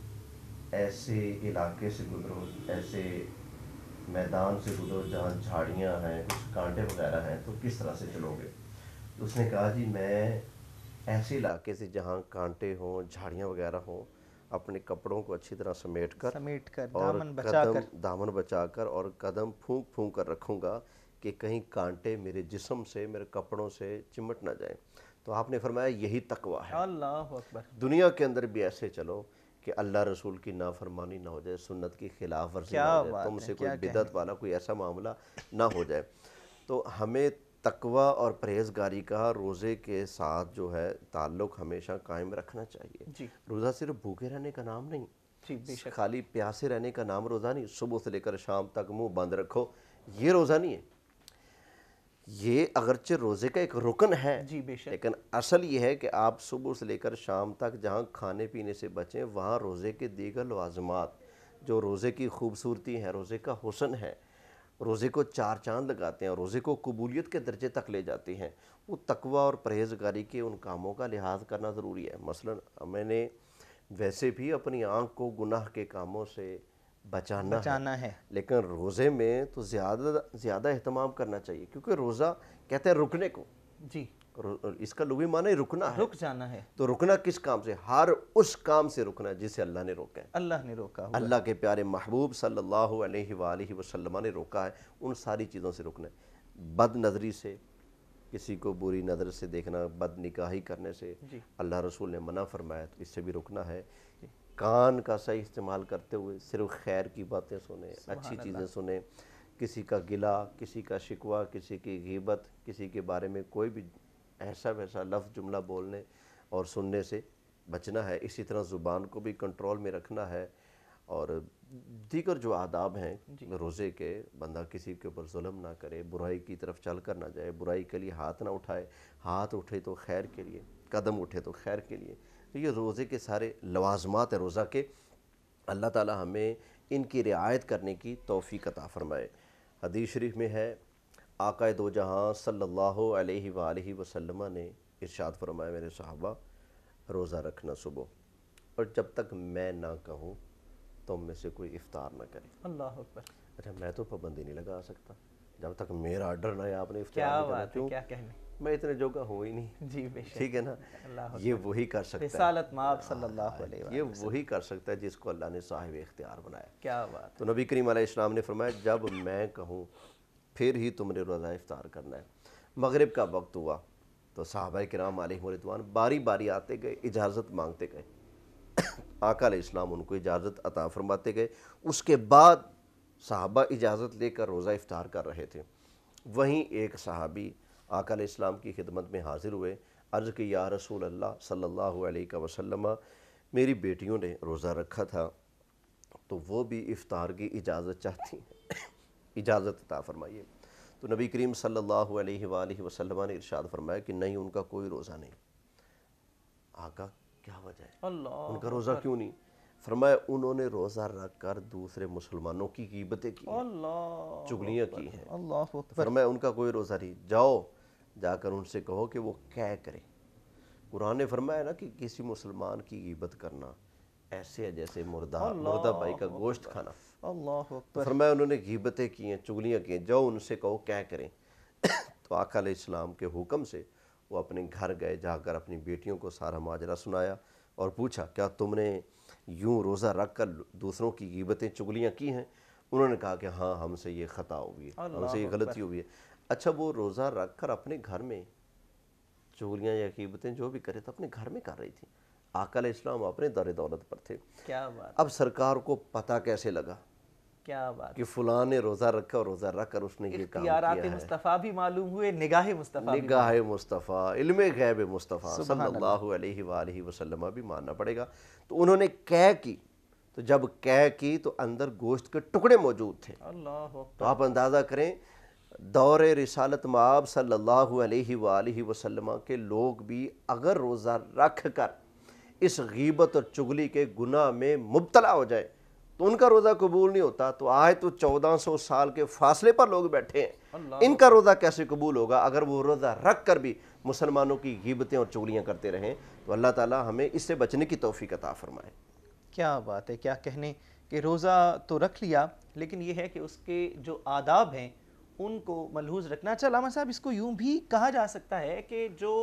ایسے علاقے سے گزرو، ایسے میدان سے گزرو جہاں جھاڑیاں ہیں، کچھ کانٹے وغیرہ ہیں، تو کس طرح سے چلو گے؟ تو اس نے کہا جی میں ایسے علاقے سے جہاں کانٹے ہوں، جھاڑیاں وغیرہ ہوں، اپنے کپڑوں کو اچھی طرح سمیٹ کر اور دامن بچا کر اور قدم پھونک پھونک کر رکھوں گا کہ کہیں کانٹے میرے جسم سے، میرے کپڑوں سے چمٹ نہ جائیں. تو آپ نے فرمایا یہی تقوی ہے. اللہ اکبر. دنیا کے اندر بھی ایسے چلو کہ اللہ رسول کی نافرمانی نہ ہو جائے، سنت کی خلاف ورزی نہ ہو جائے، تم سے کوئی بدعت والا کوئی ایسا معاملہ نہ ہو جائے. تو ہمیں تقوی اور پرہیزگاری کا روزے کے ساتھ جو ہے تعلق ہمیشہ قائم رکھنا چاہیے. روزہ صرف بھوکے رہنے کا نام نہیں، خالی پیاسے رہنے کا نام روزہ نہیں. صبح سے لے کر شام تک منہ بند رکھو، یہ روزہ نہیں ہے. یہ اگرچہ روزے کا ایک رکن ہے، لیکن اصل یہ ہے کہ آپ صبح سے لے کر شام تک جہاں کھانے پینے سے بچیں، وہاں روزے کے دیگر لوازمات جو روزے کی خوبصورتی ہے، روزے کا حسن ہے، روزے کو چار چاند لگاتے ہیں اور روزے کو قبولیت کے درجے تک لے جاتے ہیں، وہ تقوی اور پرہیزگاری کے ان کاموں کا لحاظ کرنا ضروری ہے. مثلا میں نے ویسے بھی اپنی آنکھ کو گناہ کے کاموں سے بچانا ہے، لیکن روزے میں تو زیادہ اہتمام کرنا چاہیے، کیونکہ روزہ کہتے ہیں رکنے کو. اس کا لغوی معنی رکنا ہے، رک جانا ہے. تو رکنا کس کام سے؟ ہر اس کام سے رکنا ہے جسے اللہ نے روکا ہے. اللہ کے پیارے محبوب صلی اللہ علیہ وآلہ وسلم نے روکا ہے، ان ساری چیزوں سے رکنا ہے. بد نظری سے، کسی کو بری نظر سے دیکھنا، بد نکاحی کرنے سے اللہ رسول نے منع فرمایا، تو اس سے بھی رکنا ہے. کان کا صحیح استعمال کرتے ہوئے صرف خیر کی باتیں سنیں، اچھی چیزیں سنیں. کسی کا گلہ، کسی کا شکوہ، کسی کی غیبت، کسی کے بارے میں کوئی بھی ایسا ویسا لفظ جملہ بولنے اور سننے سے بچنا ہے. اسی طرح زبان کو بھی کنٹرول میں رکھنا ہے. اور دیگر جو آداب ہیں روزے کے، بندہ کسی کے اوپر ظلم نہ کرے، برائی کی طرف چل کر نہ جائے، برائی کے لیے ہاتھ نہ اٹھائے، ہاتھ اٹھے تو خیر کے لیے، قدم اٹھے تو خیر کے لیے. تو یہ روزے کے سارے لوازمات ہیں روزہ کے. اللہ تعالی ہمیں ان کی رعایت کرنے کی توفیق عطا فرمائے. حدیث شریف میں ہے آقا دو جہاں صلی اللہ علیہ وآلہ وسلم نے ارشاد فرمایا میرے صحابہ، روزہ رکھنا صبح، اور جب تک میں نہ کہوں تم میں سے کوئی افطار نہ کرے. اللہ اکبر. اچھا میں تو پابندی نہیں لگا سکتا، جب تک میرا آرڈر نہ ہے آپ نے افطار نہیں کرنا. کیوں؟ میں اتنے جوگا ہوں ہی نہیں. ٹھیک ہے نا. یہ وہی کر سکتا ہے، رسالت مآب صلی اللہ علیہ وسلم، یہ وہی کر سکتا ہے جس کو اللہ نے صاحب اختیار بنایا. کیا بات. تو نبی کریم علیہ السلام نے فرمایا جب میں کہوں پھر ہی تم نے روزہ افطار کرنا ہے. مغرب کا وقت ہوا تو صحابہ کرام علیہم رضوان باری باری آتے گئے، اجازت مانگتے گئے. آقا علیہ السلام ان کو اجازت عطا فرماتے گئے. اس کے بعد صحابہ اجازت لے کر روزہ افطار کر رہے تھے. وہیں ایک صحابی آقا علیہ السلام کی خدمت میں حاضر ہوئے، عرض کہ یا رسول اللہ صلی اللہ علیہ وسلم، میری بیٹیوں نے روزہ رکھا تھا تو وہ بھی افطار کی اجازت چاہتی ہیں، اجازت عطا فرمائیے. تو نبی کریم صلی اللہ علیہ وآلہ وسلم نے ارشاد فرمایا کہ نہیں، ان کا کوئی روزہ نہیں. آقا کیا وجہ ہے؟ ان کا روزہ کیوں نہیں؟ فرمایا انہوں نے روزہ رکھ کر دوسرے مسلمانوں کی غیبتیں کی ہیں، چغلیاں کی ہیں. فرمایا ان کا کوئی روزہ نہیں. جاؤ جا کر ان سے کہو کہ وہ کیا کرے. قرآن نے فرمایا نا کہ کسی مسلمان کی غیبت کرنا ایسے ہے جیسے مردہ بھائی کا گوشت کھانا. فرمایا انہوں نے غیبتیں کی ہیں، چغلیاں کی ہیں، جاؤ ان سے کہو کیا کریں. تو آقا علیہ السلام کے حکم سے وہ اپنے گھر گئے، جا کر اپنی بیٹیوں کو سارا ماجرا سنایا اور پوچھا کیا تم نے یوں روزہ رکھ کر دوسروں کی غیبتیں چغلیاں کی ہیں؟ انہوں نے کہا کہ ہاں ہم سے یہ خطا ہوئی ہے، ہم سے یہ غلطی ہوئی ہے۔ اچھا وہ روزہ رکھ کر اپنے گھر میں چغلیاں یا غیبتیں جو بھی کرے تو اپنے گھر میں کر رہی تھی، آقا علیہ السلام اپنے دار دولت پر تھے۔ کیا بات، اب سرکار کو پتہ کیسے لگا کیا بات، کہ فلاں نے روزہ رکھا اور روزہ رکھ کر اس نے یہ کام کیا اختیارات ہے؟ مصطفیٰ بھی معلوم ہوئے، نگاہ مصطفیٰ بھی نگاہ مصطفیٰ، علم غیب مصطفیٰ سبحان صلی اللہ علیہ وآلہ وسلم بھی ماننا پڑے گا۔ تو انہوں نے قے کی، تو جب قے کی تو اندر گوشت کے ٹکڑے موجود تھے۔ اللہ تو آپ اندازہ کریں دور رسالت مآب صلی اللہ علیہ وآلہ وسلم کے لوگ بھی اگر روزہ رکھ کر اس غیبت اور چغلی کے گناہ میں مبتلا ہو جائے تو ان کا روزہ قبول نہیں ہوتا۔ تو آج تو 1400 سال کے فاصلے پر لوگ بیٹھے ہیں، ان کا روزہ کیسے قبول ہوگا اگر وہ روزہ رکھ کر بھی مسلمانوں کی غیبتیں اور چغلیاں کرتے رہیں؟ تو اللہ تعالی ہمیں اس سے بچنے کی توفیق عطا فرمائے۔ کیا بات ہے، کیا کہنے کہ روزہ تو رکھ لیا لیکن یہ ہے کہ اس کے جو آداب ہیں ان کو ملحوظ رکھنا۔ اچھا علامہ صاحب، اس کو یوں بھی کہا جا سکتا ہے کہ جو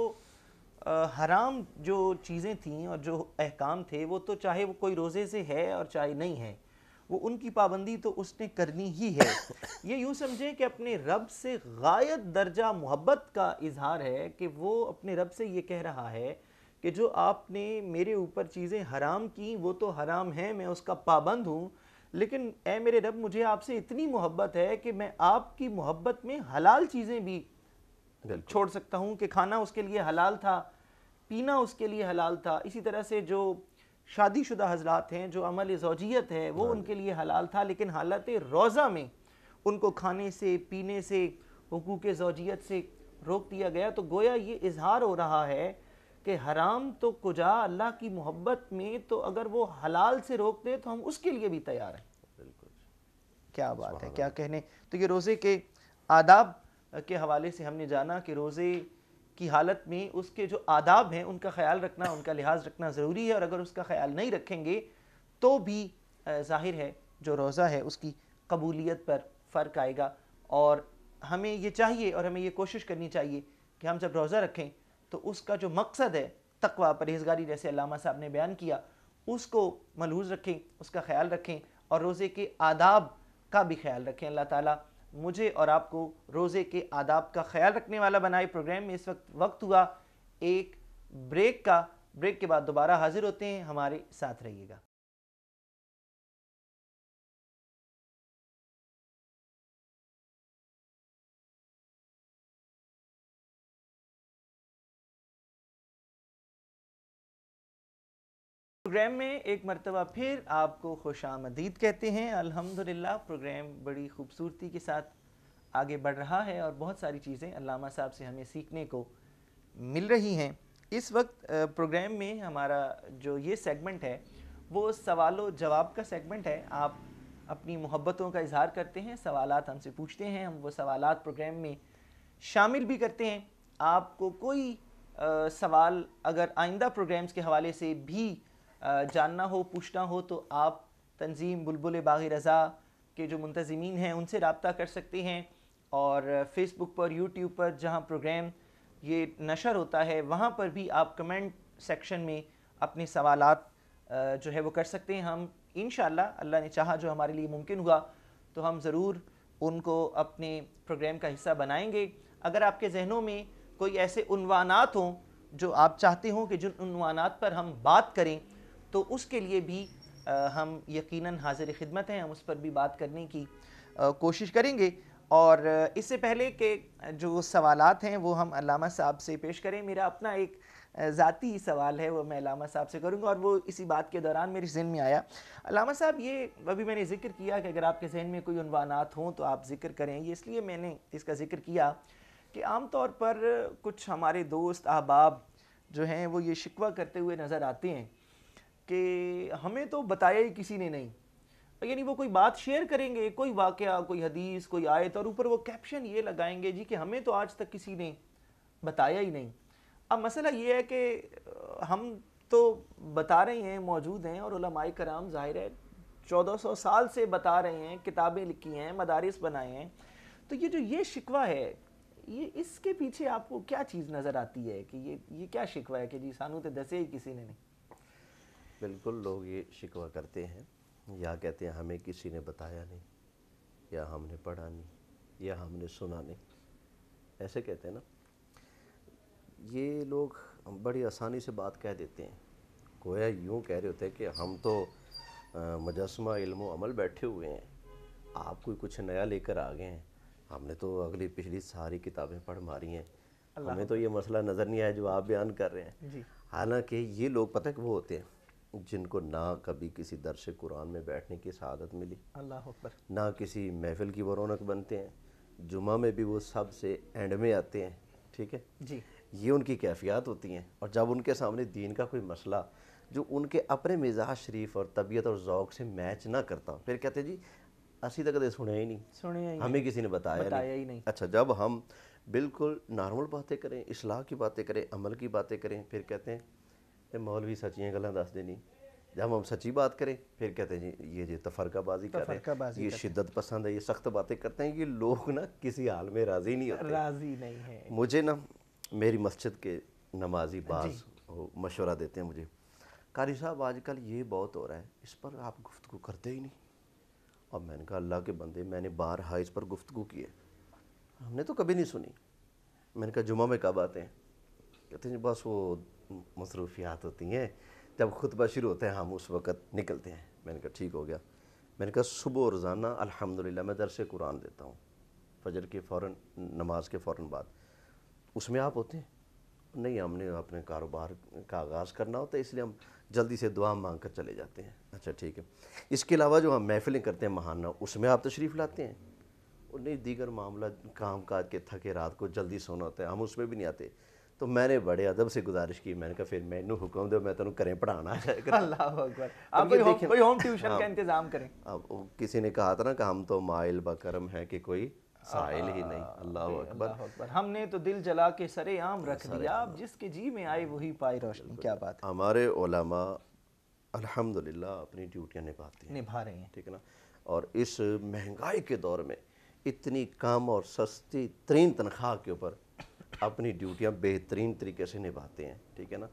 حرام جو چیزیں تھیں اور جو احکام تھے وہ تو چاہے وہ کوئی روزے سے ہے اور چاہے نہیں ہے، وہ ان کی پابندی تو اس نے کرنی ہی ہے۔ یہ یوں سمجھیں کہ اپنے رب سے غایت درجہ محبت کا اظہار ہے کہ وہ اپنے رب سے یہ کہہ رہا ہے کہ جو آپ نے میرے اوپر چیزیں حرام کی وہ تو حرام ہیں، میں اس کا پابند ہوں، لیکن اے میرے رب مجھے آپ سے اتنی محبت ہے کہ میں آپ کی محبت میں حلال چیزیں بھی چھوڑ سکتا ہوں، کہ کھانا اس کے لیے حلال تھا، پینا اس کے لیے حلال تھا۔ اسی طرح سے جو شادی شدہ حضرات ہیں، جو عمل زوجیت ہے وہ ان کے لیے حلال تھا، لیکن حالت روزہ میں ان کو کھانے سے، پینے سے، حقوق زوجیت سے روک دیا گیا۔ تو گویا یہ اظہار ہو رہا ہے کہ حرام تو کجا، اللہ کی محبت میں تو اگر وہ حلال سے روک دے تو ہم اس کے لیے بھی تیار ہیں۔ کیا بات ہے، کیا کہنے۔ تو یہ روزے کے آداب کے حوالے سے ہم نے جانا کہ روزے کی حالت میں اس کے جو آداب ہیں ان کا خیال رکھنا، ان کا لحاظ رکھنا ضروری ہے، اور اگر اس کا خیال نہیں رکھیں گے تو بھی ظاہر ہے جو روزہ ہے اس کی قبولیت پر فرق آئے گا۔ اور ہمیں یہ چاہیے اور ہمیں یہ کوشش کرنی چاہیے کہ ہم جب روزہ رکھیں تو اس کا جو مقصد ہے تقویٰ، پرہیزگاری، جیسے علامہ صاحب نے بیان کیا، اس کو ملحوظ رکھیں، اس کا خیال رکھیں، اور روزے کے آداب کا بھی خیال رکھیں۔ اللہ تعالیٰ مجھے اور آپ کو روزے کے آداب کا خیال رکھنے والا بنائے۔ پروگرام میں اس وقت ہوا ایک بریک کا، بریک کے بعد دوبارہ حاضر ہوتے ہیں، ہمارے ساتھ رہیے گا۔ پروگرام میں ایک مرتبہ پھر آپ کو خوش آمدید کہتے ہیں۔ الحمدللہ پروگرام بڑی خوبصورتی کے ساتھ آگے بڑھ رہا ہے اور بہت ساری چیزیں علامہ صاحب سے ہمیں سیکھنے کو مل رہی ہیں۔ اس وقت پروگرام میں ہمارا جو یہ سیگمنٹ ہے وہ سوال و جواب کا سیگمنٹ ہے۔ آپ اپنی محبتوں کا اظہار کرتے ہیں، سوالات ہم سے پوچھتے ہیں، ہم وہ سوالات پروگرام میں شامل بھی کرتے ہیں۔ آپ کو کوئی سوال اگر آئندہ پروگرامز کے حوالے سے بھی جاننا ہو، پوچھنا ہو، تو آپ تنظیم بلبل باغ رضا کے جو منتظمین ہیں ان سے رابطہ کر سکتے ہیں، اور فیس بک پر، یوٹیوب پر جہاں پروگرام یہ نشر ہوتا ہے وہاں پر بھی آپ کمنٹ سیکشن میں اپنے سوالات جو ہے وہ کر سکتے ہیں۔ ہم انشاءاللہ اللہ نے چاہا جو ہمارے لیے ممکن ہوا تو ہم ضرور ان کو اپنے پروگرام کا حصہ بنائیں گے۔ اگر آپ کے ذہنوں میں کوئی ایسے عنوانات ہوں جو آپ چاہتے ہوں کہ جن عنوانات پر ہم بات کریں تو اس کے لیے بھی ہم یقیناً حاضر خدمت ہیں، ہم اس پر بھی بات کرنے کی کوشش کریں گے۔ اور اس سے پہلے کہ جو سوالات ہیں وہ ہم علامہ صاحب سے پیش کریں، میرا اپنا ایک ذاتی سوال ہے وہ میں علامہ صاحب سے کروں گا، اور وہ اسی بات کے دوران میرے ذہن میں آیا۔ علامہ صاحب، یہ ابھی میں نے ذکر کیا کہ اگر آپ کے ذہن میں کوئی عنوانات ہوں تو آپ ذکر کریں، یہ اس لیے میں نے اس کا ذکر کیا کہ عام طور پر کچھ ہمارے دوست احباب جو ہیں وہ یہ شکوہ کرتے ہوئے نظر آتے ہیں کہ ہمیں تو بتایا ہی کسی نے نہیں، یعنی وہ کوئی بات شیئر کریں گے، کوئی واقعہ، کوئی حدیث، کوئی آیت، اور اوپر وہ کیپشن یہ لگائیں گے جی کہ ہمیں تو آج تک کسی نے بتایا ہی نہیں۔ اب مسئلہ یہ ہے کہ ہم تو بتا رہے ہیں، موجود ہیں، اور علماء کرام ظاہر ہے 1400 سال سے بتا رہے ہیں، کتابیں لکھی ہیں، مدارس بنائے ہیں، تو یہ جو یہ شکوہ ہے یہ اس کے پیچھے آپ کو کیا چیز نظر آتی ہے کہ یہ کیا شکوہ ہے کہ جی سانو تے دسے ہی کسی نے نہیں؟ بالکل لوگ یہ شکوہ کرتے ہیں یا کہتے ہیں ہمیں کسی نے بتایا نہیں، یا ہم نے پڑھا نہیں، یا ہم نے سنا نہیں، ایسے کہتے ہیں نا. یہ لوگ بڑی آسانی سے بات کہہ دیتے ہیں، گویا یوں کہہ رہے ہوتے ہیں کہ ہم تو مجسمہ علم و عمل بیٹھے ہوئے ہیں، آپ کوئی کچھ نیا لے کر آ گئے ہیں، ہم نے تو اگلی پچھلی ساری کتابیں پڑھ ماری ہیں، ہمیں تو یہ مسئلہ نظر نہیں آیا جو آپ بیان کر رہے ہیں. حالانکہ یہ لوگ پتہ کہ وہ ہوتے ہیں جن کو نہ کبھی کسی درس قرآن میں بیٹھنے کی سعادت ملی، اللہ اکبر، نہ کسی محفل کی وہ رونق بنتے ہیں، جمعہ میں بھی وہ سب سے اینڈ میں آتے ہیں. ٹھیک ہے جی، یہ ان کی کیفیات ہوتی ہیں. اور جب ان کے سامنے دین کا کوئی مسئلہ جو ان کے اپنے مزاج شریف اور طبیعت اور ذوق سے میچ نہ کرتا، پھر کہتے ہیں جی اسی تک سنے ہی نہیں، ہمیں کسی نے بتایا ہی نہیں. اچھا جب ہم بالکل نارمل باتیں کریں، اصلاح کی باتیں کریں، عمل کی باتیں کریں، پھر کہتے ہیں یہ مولوی سچیاں گلاں دس دینی. جب ہم سچی بات کریں پھر کہتے ہیں جی یہ تفرقہ بازی کر رہے ہیں، یہ شدت پسند ہے، یہ سخت باتیں کرتے ہیں. یہ لوگ نا کسی حال میں راضی نہیں ہوتے، راضی نہیں ہے. مجھے نا میری مسجد کے نمازی بعض مشورہ دیتے ہیں مجھے، قاری صاحب آج کل یہ بہت ہو رہا ہے، اس پر آپ گفتگو کرتے ہی نہیں. اور میں نے کہا اللہ کے بندے میں نے بارہا اس پر گفتگو کی ہے، ہم نے تو کبھی نہیں سنی. میں نے کہا جمعہ میں کب آتے ہیں؟ کہتے ہیں بس وہ مصروفیات ہوتی ہیں، جب خطبہ شروع ہوتے ہیں ہم اس وقت نکلتے ہیں. میں نے کہا ٹھیک ہو گیا. میں نے کہا صبح و روزانہ الحمدللہ میں درس قرآن دیتا ہوں، فجر کے فوراً نماز کے فوراً بعد. اس میں آپ ہوتے ہیں؟ نہیں، ہم نے اپنے کاروبار کا آغاز کرنا ہوتا ہے اس لیے ہم جلدی سے دعا مانگ کر چلے جاتے ہیں. اچھا ٹھیک ہے. اس کے علاوہ جو ہم محفلیں کرتے ہیں ماہانہ، اس میں آپ تشریف لاتے ہیں؟ اور نہیں، دیگر معاملہ کام کاج کے تھکے رات کو جلدی سونا ہوتا ہے، ہم اس میں بھی نہیں آتے. تو میں نے بڑے ادب سے گزارش کی، میں نے کہا پھر مینوں حکم دو میں تینوں کریں پڑھانا ہے. اللہ اکبر، آپ کوئی ہوم ٹیوشن کا انتظام کریں. اب کسی نے کہا تھا نا کہ ہم تو مائل بکرم ہے کہ کوئی سائل ہی نہیں. اللہ اکبر، اللہ اکبر. ہم نے تو دل جلا کے سرے عام رکھ دیا، اب جس کے جی میں آئے وہی پائے روشنی. کیا بات ہے. ہمارے علماء الحمدللہ اپنی ڈیوٹیاں نبھاتے ہیں، نبھا رہے ہیں. ٹھیک ہے نا. اور اس مہنگائی کے دور میں اتنی کم اور سستی ترین تنخواہ کے اوپر اپنی ڈیوٹیاں بہترین طریقے سے نبھاتے ہیں. ٹھیک ہے نا.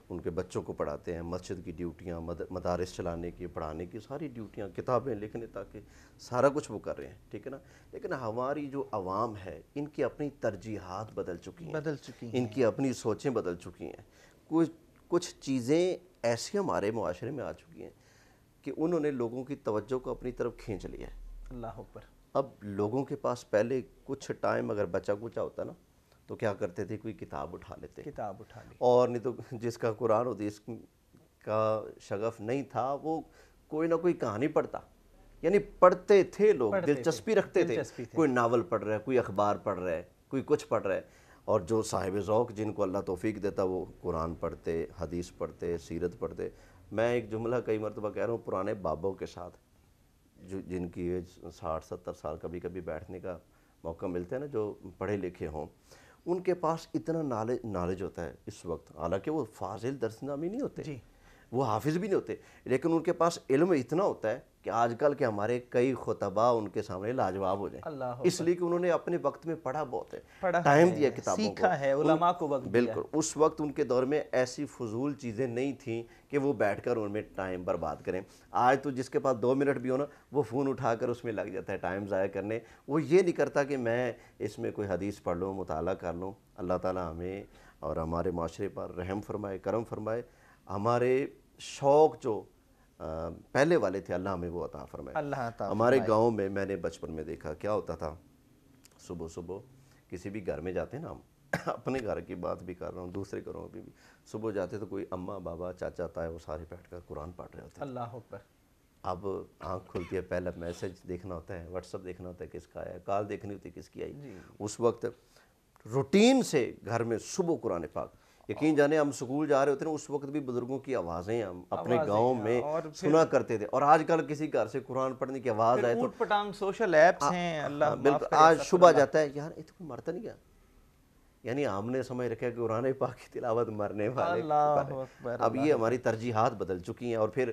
ان کے بچوں کو پڑھاتے ہیں، مسجد کی ڈیوٹیاں، مدارس چلانے کی، پڑھانے کی ساری ڈیوٹیاں، کتابیں لکھنے تاکہ سارا کچھ وہ کر رہے ہیں. ٹھیک ہے نا. لیکن ہماری جو عوام ہے ان کی اپنی ترجیحات بدل چکی ہیں، ان کی اپنی سوچیں بدل چکی ہیں. کچھ چیزیں ایسی ہمارے معاشرے میں آ چکی ہیں کہ انہوں نے لوگوں کی توجہ کو اپنی طرف کھینچ لیا ہے. اللہ اکبر. اب لوگوں کے پاس پہلے کچھ ٹائم اگر بچہ کچھ ہوتا نا تو کیا کرتے تھے، کوئی کتاب اٹھا لیتے، کتاب اٹھا لی، اور نہیں تو جس کا قرآن ہوتی اس کا شغف نہیں تھا وہ کوئی نہ کوئی کہانی پڑھتا. یعنی پڑھتے تھے لوگ، دلچسپی رکھتے تھے. کوئی ناول پڑھ رہا ہے، کوئی اخبار پڑھ رہا ہے، کوئی کچھ پڑھ رہا ہے. اور جو صاحب ذوق جن کو اللہ توفیق دیتا وہ قرآن پڑھتے، حدیث پڑھتے، سیرت پڑھتے. میں ایک جملہ کئی مرتبہ کہہ رہا ہوں، پرانے بابوں کے ساتھ جو جن کی ایج 60-70 سال کبھی کبھی بیٹھنے کا موقع ملتا ہے نا، جو پڑھے لکھے ہوں، ان کے پاس اتنا نالج ہوتا ہے اس وقت. حالانکہ وہ فاضل درس نامی نہیں ہوتے، وہ حافظ بھی نہیں ہوتے، لیکن ان کے پاس علم اتنا ہوتا ہے کہ آج کل کے ہمارے کئی خطباء ان کے سامنے لاجواب ہو جائیں، اس لیے کہ انہوں نے اپنے وقت میں پڑھا بہت ہے، ٹائم دیا کتابوں کو، سیکھا ہے، علماء کو وقت دیا. بالکل. اس وقت ان کے دور میں ایسی فضول چیزیں نہیں تھیں کہ وہ بیٹھ کر ان میں ٹائم برباد کریں. آج تو جس کے پاس 2 منٹ بھی ہو نا وہ فون اٹھا کر اس میں لگ جاتا ہے ٹائم ضائع کرنے. وہ یہ نہیں کرتا کہ میں اس میں کوئی حدیث پڑھ لوں، مطالعہ کر لوں. اللہ تعالیٰ ہمیں اور ہمارے معاشرے پر رحم فرمائے، کرم فرمائے. ہمارے شوق جو پہلے والے تھے اللہ ہمیں وہ عطا فرمائے. ہمارے گاؤں میں میں نے بچپن میں دیکھا کیا ہوتا تھا، صبح صبح کسی بھی گھر میں جاتے ہیں نا، ہم اپنے گھر کی بات بھی کر رہا ہوں، دوسرے گھروں میں بھی صبح جاتے تو کوئی اماں بابا چاچا تایا وہ سارے بیٹھ کر قرآن پڑھ رہے ہوتے ہیں. اللہ اکبر. اب آنکھ کھلتی ہے، پہلا میسج دیکھنا ہوتا ہے، واٹس ایپ دیکھنا ہوتا ہے کس کا آیا، کال دیکھنی ہوتی ہے کس کی آئی. اس وقت روٹین سے گھر میں صبح قرآن پاک. یقین جانے ہم سکول جا رہے ہوتے ہیں اس وقت بھی بزرگوں کی آوازیں ہم اپنے گاؤں میں سنا کرتے تھے. اور آج کل کسی گھر سے قرآن پڑھنے کی آواز آئے تو پٹانگ سوشل ایپس ہیں. اللہ بالکل. آج صبح جاتا ہے یار یہ تو کوئی مرتا نہیں گیا، یعنی ہم نے سمجھ رکھا کہ قرآن پاک کی تلاوت مرنے والے. اب یہ ہماری ترجیحات بدل چکی ہیں اور پھر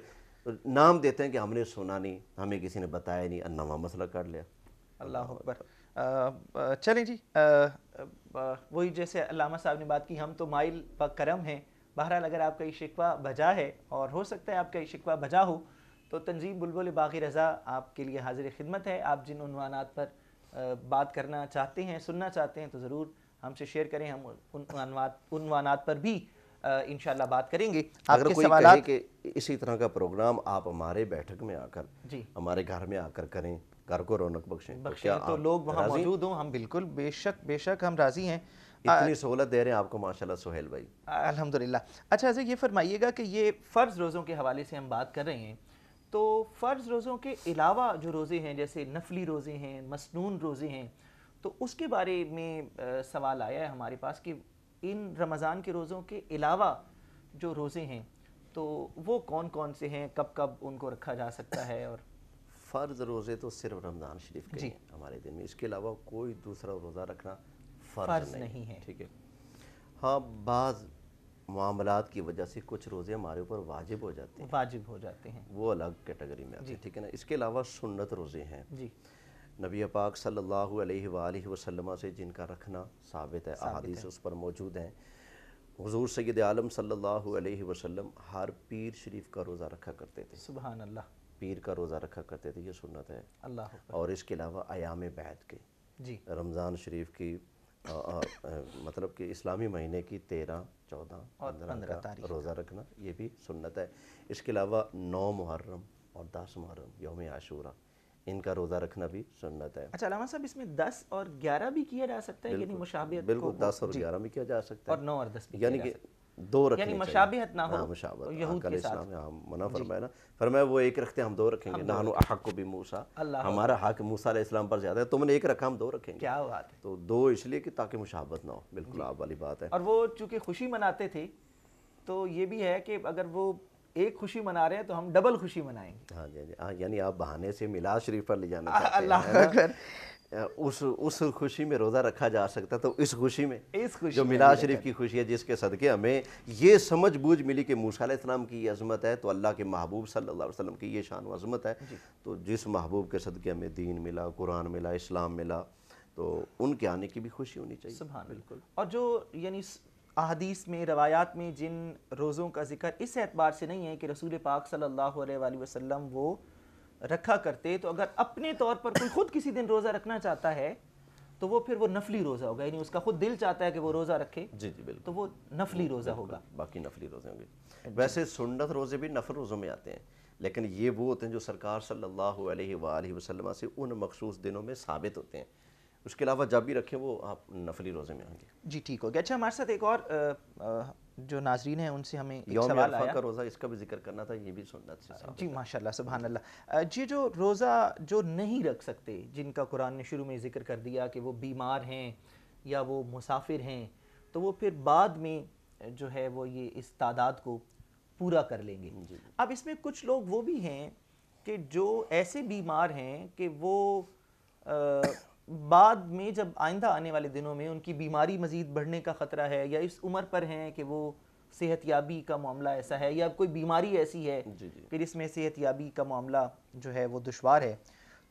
نام دیتے ہیں کہ ہم نے سنا نہیں، ہمیں کسی نے بتایا نہیں، نواں مسئلہ کر لیا. اللہ اکبر. چلیں جی، وہی جیسے علامہ صاحب نے بات کی، ہم تو مائل ب کرم ہیں. بہرحال اگر آپ کا یہ شکوہ بجا ہے، اور ہو سکتا ہے آپ کا یہ شکوہ بجا ہو، تو تنظیم بلبل باغی رضا آپ کے لیے حاضر خدمت ہے. آپ جن عنوانات پر بات کرنا چاہتے ہیں، سننا چاہتے ہیں، تو ضرور ہم سے شیئر کریں. ہم ان عنوانات پر بھی انشاءاللہ بات کریں گے. آپ اگر کے کوئی سوالات کہے کہ اسی طرح کا پروگرام آپ ہمارے بیٹھک میں آ کر جی ہمارے گھر میں آ کر کریں، گھر کو رونق بخشیں، تو بخشیں کیا تو آپ لوگ وہاں راضی؟ موجود ہوں، ہم بالکل بے شک ہم راضی ہیں. اتنی سہولت دے رہے ہیں آپ کو ماشاءاللہ سہیل بھائی. الحمدللہ. اچھا حضرت یہ فرمائیے گا کہ یہ فرض روزوں کے حوالے سے ہم بات کر رہے ہیں، تو فرض روزوں کے علاوہ جو روزے ہیں، جیسے نفلی روزے ہیں، مسنون روزے ہیں، تو اس کے بارے میں سوال آیا ہے ہمارے پاس کہ ان رمضان کے روزوں کے علاوہ جو روزے ہیں تو وہ کون کون سے ہیں، کب کب ان کو رکھا جا سکتا ہے؟ اور فرض روزے تو صرف رمضان شریف کے جی ہیں ہمارے دن میں، اس کے علاوہ کوئی دوسرا روزہ رکھنا فرض فرض نہیں ہے. ٹھیک ہے. ہاں بعض معاملات کی وجہ سے کچھ روزے ہمارے اوپر واجب ہو جاتے ہیں، واجب ہو جاتے ہیں. وہ الگ کیٹیگری میں آتے ہیں. ٹھیک ہے نا. اس کے علاوہ سنت روزے ہیں، جی نبی پاک صلی اللہ علیہ وآلہ وسلم سے جن کا رکھنا ثابت ہے، احادیث اس پر موجود ہیں. حضور سید عالم صلی اللہ علیہ وسلم ہر پیر شریف کا روزہ رکھا کرتے تھے، سبحان اللہ. پیر کا روزہ رکھا کرتے تھے، یہ سنت ہے. اللہ اکبر. اور اس کے علاوہ ایام بیعت کے، جی رمضان شریف کی مطلب کہ اسلامی مہینے کی 13، 14، اور 15 کا تاریخ روزہ رکھنا، یہ بھی سنت ہے. اس کے علاوہ 9 محرم اور 10 محرم یوم عاشورہ، ان کا روزہ رکھنا بھی سنت ہے. اچھا علامہ صاحب، اس میں 10 اور 11 بھی کیا جا سکتا ہے، یعنی مشابہت کو؟ بالکل 10 اور 11 بھی کیا جا سکتا ہے، اور 9 اور 10 بھی یعنی کہ دو رکھنے یعنی چاہیے. مشابہت نہ ہو. ہاں مشابہت. یہود آقا کے علیہ ساتھ السلام نے منع فرمایا نا، فرمایا وہ ایک رکھتے ہیں ہم 2 رکھیں گے. نحن احق بموسیٰ، ہمارا حق موسیٰ علیہ السلام پر زیادہ ہے، تم نے ایک رکھا ہم 2 رکھیں گے. کیا بات ہے. تو 2 اس لیے کہ تاکہ مشابہت نہ ہو. بالکل آپ والی بات ہے. اور وہ چونکہ خوشی مناتے تھے، تو یہ بھی ہے کہ اگر وہ ایک خوشی منا رہے ہیں تو ہم ڈبل خوشی منائیں گے. ہاں جی ہاں، یعنی آپ بہانے سے میلاد شریف پر لے جانا چاہتے ہیں. اللہ اکبر. اس خوشی میں روزہ رکھا جا سکتا، تو اس خوشی میں اس خوشی جو میلاد شریف کی خوشی ہے، جس کے صدقے ہمیں یہ سمجھ بوجھ ملی کہ موسیٰ علیہ السلام کی یہ عظمت ہے، تو اللہ کے محبوب صلی اللہ علیہ وسلم کی یہ شان و عظمت ہے. تو جس محبوب کے صدقے ہمیں دین ملا، قرآن ملا، اسلام ملا، تو ان کے آنے کی بھی خوشی ہونی چاہیے. سبحان بالکل. اور جو یعنی احادیث میں، روایات میں جن روزوں کا ذکر اس اعتبار سے نہیں ہے کہ رسول پاک صلی اللہ علیہ وآلہ وسلم وہ رکھا کرتے، تو اگر اپنے طور پر کوئی خود کسی دن روزہ رکھنا چاہتا ہے تو وہ پھر وہ نفلی روزہ ہوگا، یعنی اس کا خود دل چاہتا ہے کہ وہ روزہ رکھے. جی جی بالکل. تو وہ نفلی روزہ ہوگا. باقی نفلی روزے ہوں گے. ویسے سنت روزے بھی نفل روزوں میں آتے ہیں، لیکن یہ وہ ہوتے ہیں جو سرکار صلی اللہ علیہ وآلہ وسلم سے ان مخصوص دنوں میں ثابت ہوتے ہیں. اس کے علاوہ جب بھی رکھیں وہ آپ نفلی روزے میں ہوں گے. جی ٹھیک ہو گیا. اچھا ہمارے ساتھ ایک اور جو ناظرین ہیں ان سے ہمیں ایک یوم سوال عرفہ آیا. کا روزہ، اس کا بھی ذکر کرنا تھا، یہ بھی سنت سے ثابت. جی ماشاءاللہ سبحان اللہ. جی جو روزہ جو نہیں رکھ سکتے، جن کا قرآن نے شروع میں ذکر کر دیا کہ وہ بیمار ہیں یا وہ مسافر ہیں، تو وہ پھر بعد میں جو ہے وہ یہ اس تعداد کو پورا کر لیں گے. اب اس میں کچھ لوگ وہ بھی ہیں کہ جو ایسے بیمار ہیں کہ وہ بعد میں جب آئندہ آنے والے دنوں میں ان کی بیماری مزید بڑھنے کا خطرہ ہے، یا اس عمر پر ہیں کہ وہ صحت یابی کا معاملہ ایسا ہے، یا کوئی بیماری ایسی ہے کہ جس میں صحت یابی کا معاملہ جو ہے وہ دشوار ہے،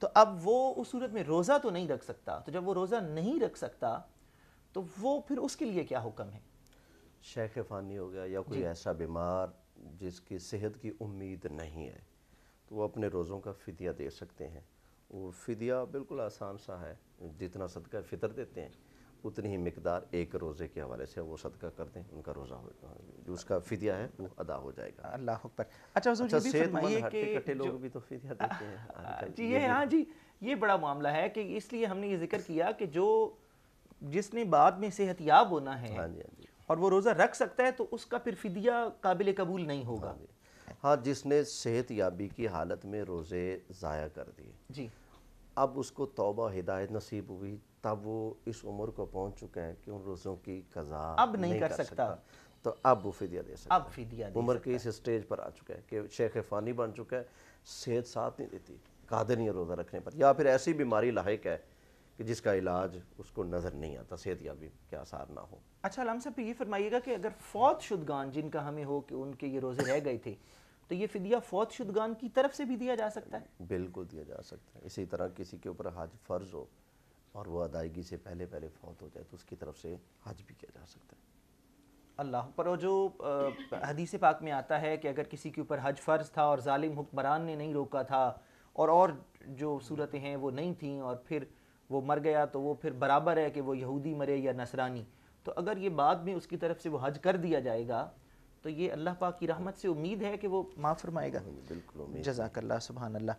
تو اب وہ اس صورت میں روزہ تو نہیں رکھ سکتا. تو جب وہ روزہ نہیں رکھ سکتا تو وہ پھر اس کے لیے کیا حکم ہے؟ شیخ فانی ہو گیا یا کوئی ایسا بیمار جس کی صحت کی امید نہیں ہے، تو وہ اپنے روزوں کا فدیہ دے سکتے ہیں. وہ فدیہ بالکل آسان سا ہے، جتنا صدقہ فطر دیتے ہیں اتنی ہی مقدار ایک روزے کے حوالے سے وہ صدقہ کر دیں، ان کا روزہ ہوگا، جو اس کا فدیہ ہے وہ ادا ہو جائے گا. اللہ اکبر. اچھا حضور یہ بھی صحت مند فرمائیے ہٹے کہ کٹے لوگ بھی تو فدیہ دیتے ہیں. جی یہ ہاں جی یہ بڑا معاملہ ہے کہ اس لیے ہم نے یہ ذکر کیا کہ جو جس نے بعد میں صحت یاب ہونا ہے اور وہ روزہ رکھ سکتا ہے تو اس کا پھر فدیہ قابل قبول نہیں ہوگا. ہاں جس نے صحت یابی کی حالت میں روزے ضائع کر دیے، جی اب اس کو توبہ ہدایت نصیب ہوئی، تب وہ اس عمر کو پہنچ چکا ہے کہ ان روزوں کی قضا اب نہیں کر سکتا، تو اب وہ فدیہ دے سکتا. اب فدیہ دے عمر کے اس سٹیج پر آ چکا ہے کہ شیخ فانی بن چکا ہے، صحت ساتھ نہیں دیتی، قادر نہیں ہے روزہ رکھنے پر، یا پھر ایسی بیماری لاحق ہے کہ جس کا علاج اس کو نظر نہیں آتا، صحت یابی کے آثار نہ ہو. اچھا علامہ صاحب یہ فرمائیے گا کہ اگر فوت شدگان جن کا ہمیں ہو کہ ان کے یہ روزے رہ گئے تھے، تو یہ فدیہ فوت شدگان کی طرف سے بھی دیا جا سکتا ہے؟ بالکل دیا جا سکتا ہے. اسی طرح کسی کے اوپر حج فرض ہو اور وہ ادائیگی سے پہلے پہلے فوت ہو جائے تو اس کی طرف سے حج بھی کیا جا سکتا ہے۔ اللہ پر، اور جو حدیث پاک میں آتا ہے کہ اگر کسی کے اوپر حج فرض تھا اور ظالم حکمران نے نہیں روکا تھا اور جو صورتیں ہیں وہ نہیں تھیں اور پھر وہ مر گیا تو وہ پھر برابر ہے کہ وہ یہودی مرے یا نصرانی، تو اگر یہ بعد میں اس کی طرف سے وہ حج کر دیا جائے گا تو یہ اللہ پاک کی رحمت سے امید ہے کہ وہ معاف فرمائے گا۔ بالکل امید۔ جزاک اللہ، سبحان اللہ،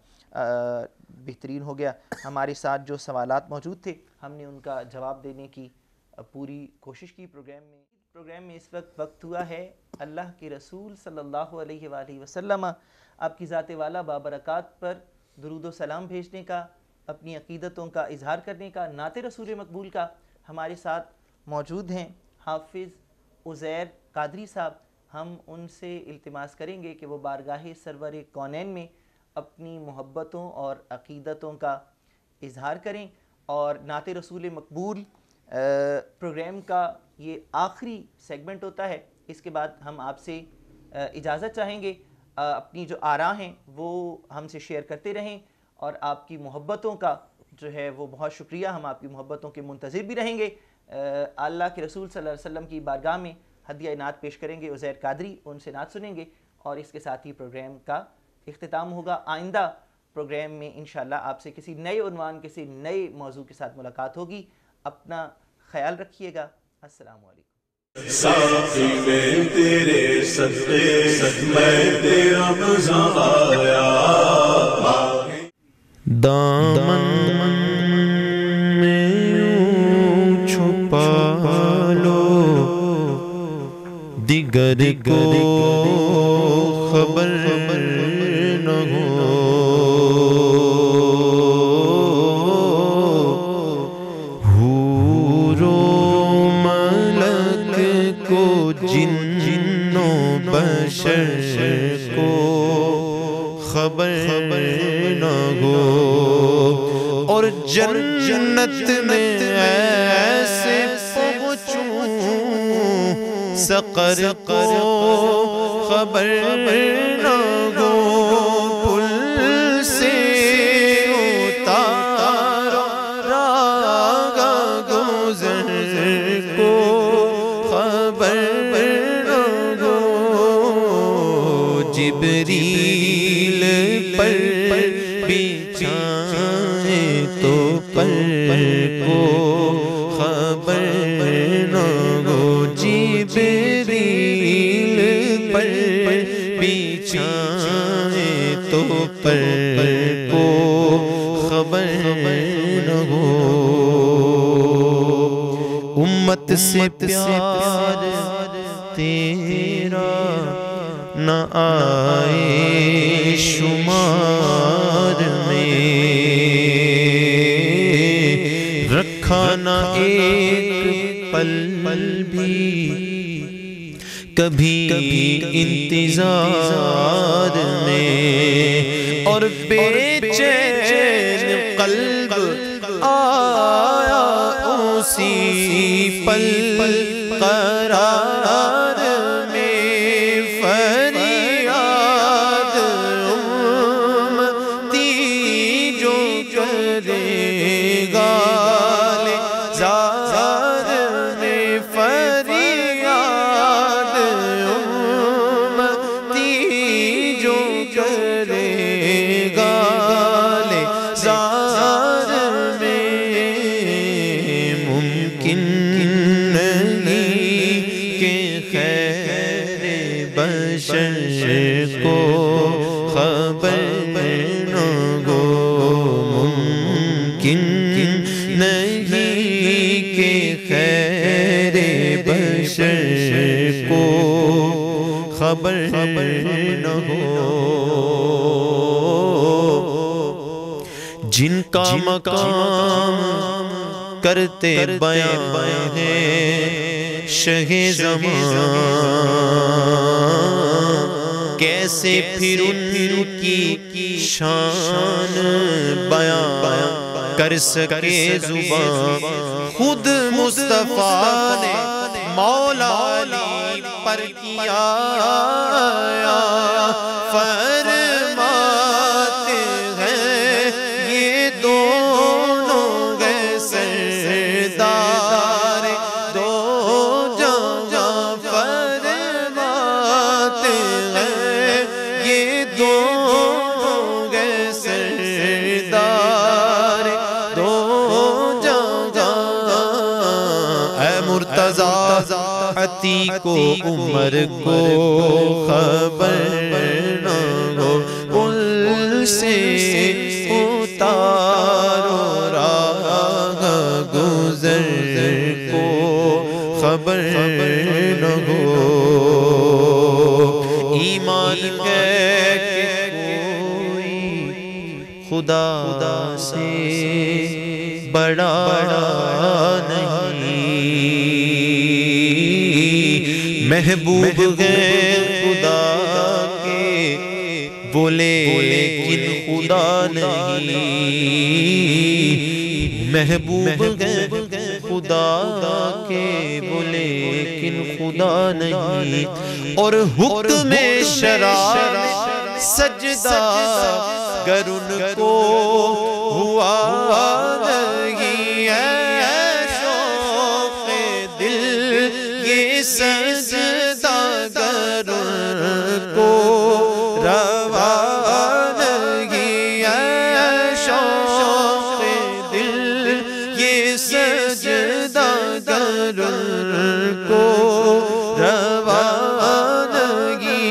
بہترین ہو گیا۔ ہمارے ساتھ جو سوالات موجود تھے ہم نے ان کا جواب دینے کی پوری کوشش کی۔ پروگرام میں اس وقت ہوا ہے اللہ کے رسول صلی اللہ علیہ وآلہ وسلم آپ کی ذات والا بابرکات پر درود و سلام بھیجنے کا، اپنی عقیدتوں کا اظہار کرنے کا، نعت رسول مقبول کا۔ ہمارے ساتھ موجود ہیں حافظ عزیر قادری صاحب، ہم ان سے التماس کریں گے کہ وہ بارگاہ سرور کونین میں اپنی محبتوں اور عقیدتوں کا اظہار کریں، اور نعت رسول مقبول پروگرام کا یہ آخری سیگمنٹ ہوتا ہے۔ اس کے بعد ہم آپ سے اجازت چاہیں گے، اپنی جو آراء ہیں وہ ہم سے شیئر کرتے رہیں، اور آپ کی محبتوں کا جو ہے وہ بہت شکریہ، ہم آپ کی محبتوں کے منتظر بھی رہیں گے۔ اللہ کے رسول صلی اللہ علیہ وسلم کی بارگاہ میں ہدیہ نعت پیش کریں گے عزیر قادری، ان سے نعت سنیں گے، اور اس کے ساتھ ہی پروگرام کا اختتام ہوگا۔ آئندہ پروگرام میں انشاءاللہ آپ سے کسی نئے عنوان، کسی نئے موضوع کے ساتھ ملاقات ہوگی۔ اپنا خیال رکھیے گا، السلام علیکم۔ ساقی میں تیرے صدقے میں تیرا مزہ آیا، دامن میں یوں چھپا لو، دیگر کو خبر نہ ہو، حور و ملک کو، جن و بشر کو خبر نہ ہو، اور جنت میں ایسے پہنچوں سقر کو خبر نہ ہو، پل سے اتارا راگا گزر کو خبر نہ ہو، جبریل پر بچھائے تو پر کو خبر نہ ہو، جبریل پر بچھائے تو پر کو خبر نہ ہو، امت سے پیار تیرا نہ آئے شمار میں، رکھا نہ ایک پل بھی کبھی انتظار میں، اور بے چین قلب آیا اسی پل قرار میں، فریاد امتی جو کرے گا زار میں، فریاد امتی جو کرے گا زار میں، ممکن نہیں کہ خیر بشر کو خبر نہ ہو، ممکن نہیں کہ خیر بشر کو خبر نہ ہو، جن کا مقام کرتے بیان ہے شہ زمان، کیسے پھر ان کی شان بیان کر سکے زبان، خود مصطفیٰ نے مولا علی پر کیا فرماتے ہیں، یہ دونوں گئے عتیق و عمر کو خبر نہ ہو، پل سے اتارو راہ گزر کو خبر نہ ہو۔ ایمان ہے کہ کوئی خدا سے بڑا نہیں، محبوب ہے خدا کے بولے لیکن خدا نہیں، محبوب ہے خدا کے بولے لیکن خدا نہیں، اور حکم شرع سجدہ گر ان کو ہوا نہیں ہے، شوق دل یہ سجدہ گر ان کو روا نہیں ہے، شوق دل یہ سجدہ گر ان کو روا نہیں۔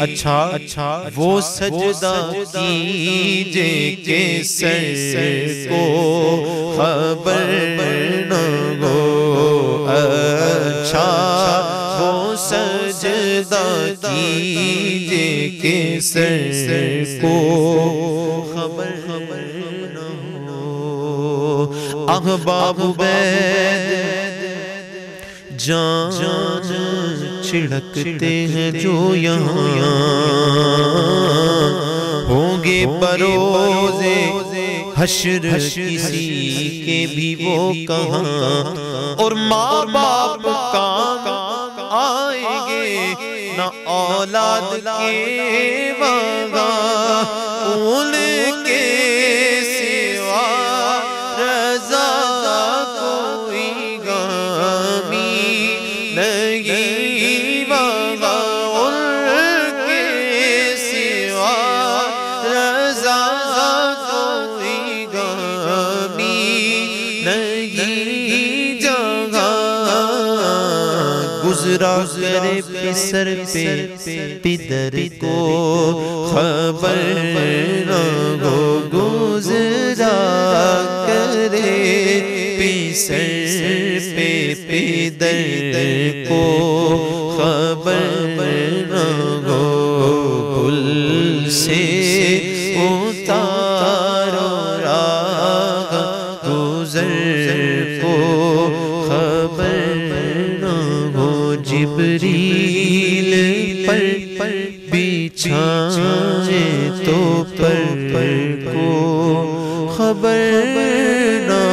اچھا وہ سجدہ کیجے کہ سر کو خبر نہ ہو، اچھا وہ سجدہ کیجے کہ سر کو خبر نہ ہو۔ احباب عبید جان چھڑکتے ہیں جو یہاں، ہوں گے بروز حشر کسی کے بھی وہ کہاں، اور ماں باپ کام آئیں گے نہ اولاد کے وہاں، ان کے سوا رضا کوئی غامی نہیں وہاں، ان کے سوا رضا کوئی غامی نہیں جہاں، گزرا کرے پسر پہ پدر کو خبر نہ ہو، گزرا کرے پسر پہ پدر کو خبر نہ ہو، پل سے اتارو راہ گزر کو خبر نہ ہو، جبریل پر بچھائے تو پر کو خبر نہ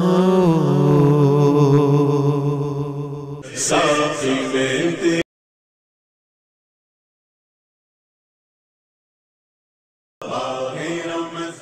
ہو۔ ساقی میں تیرے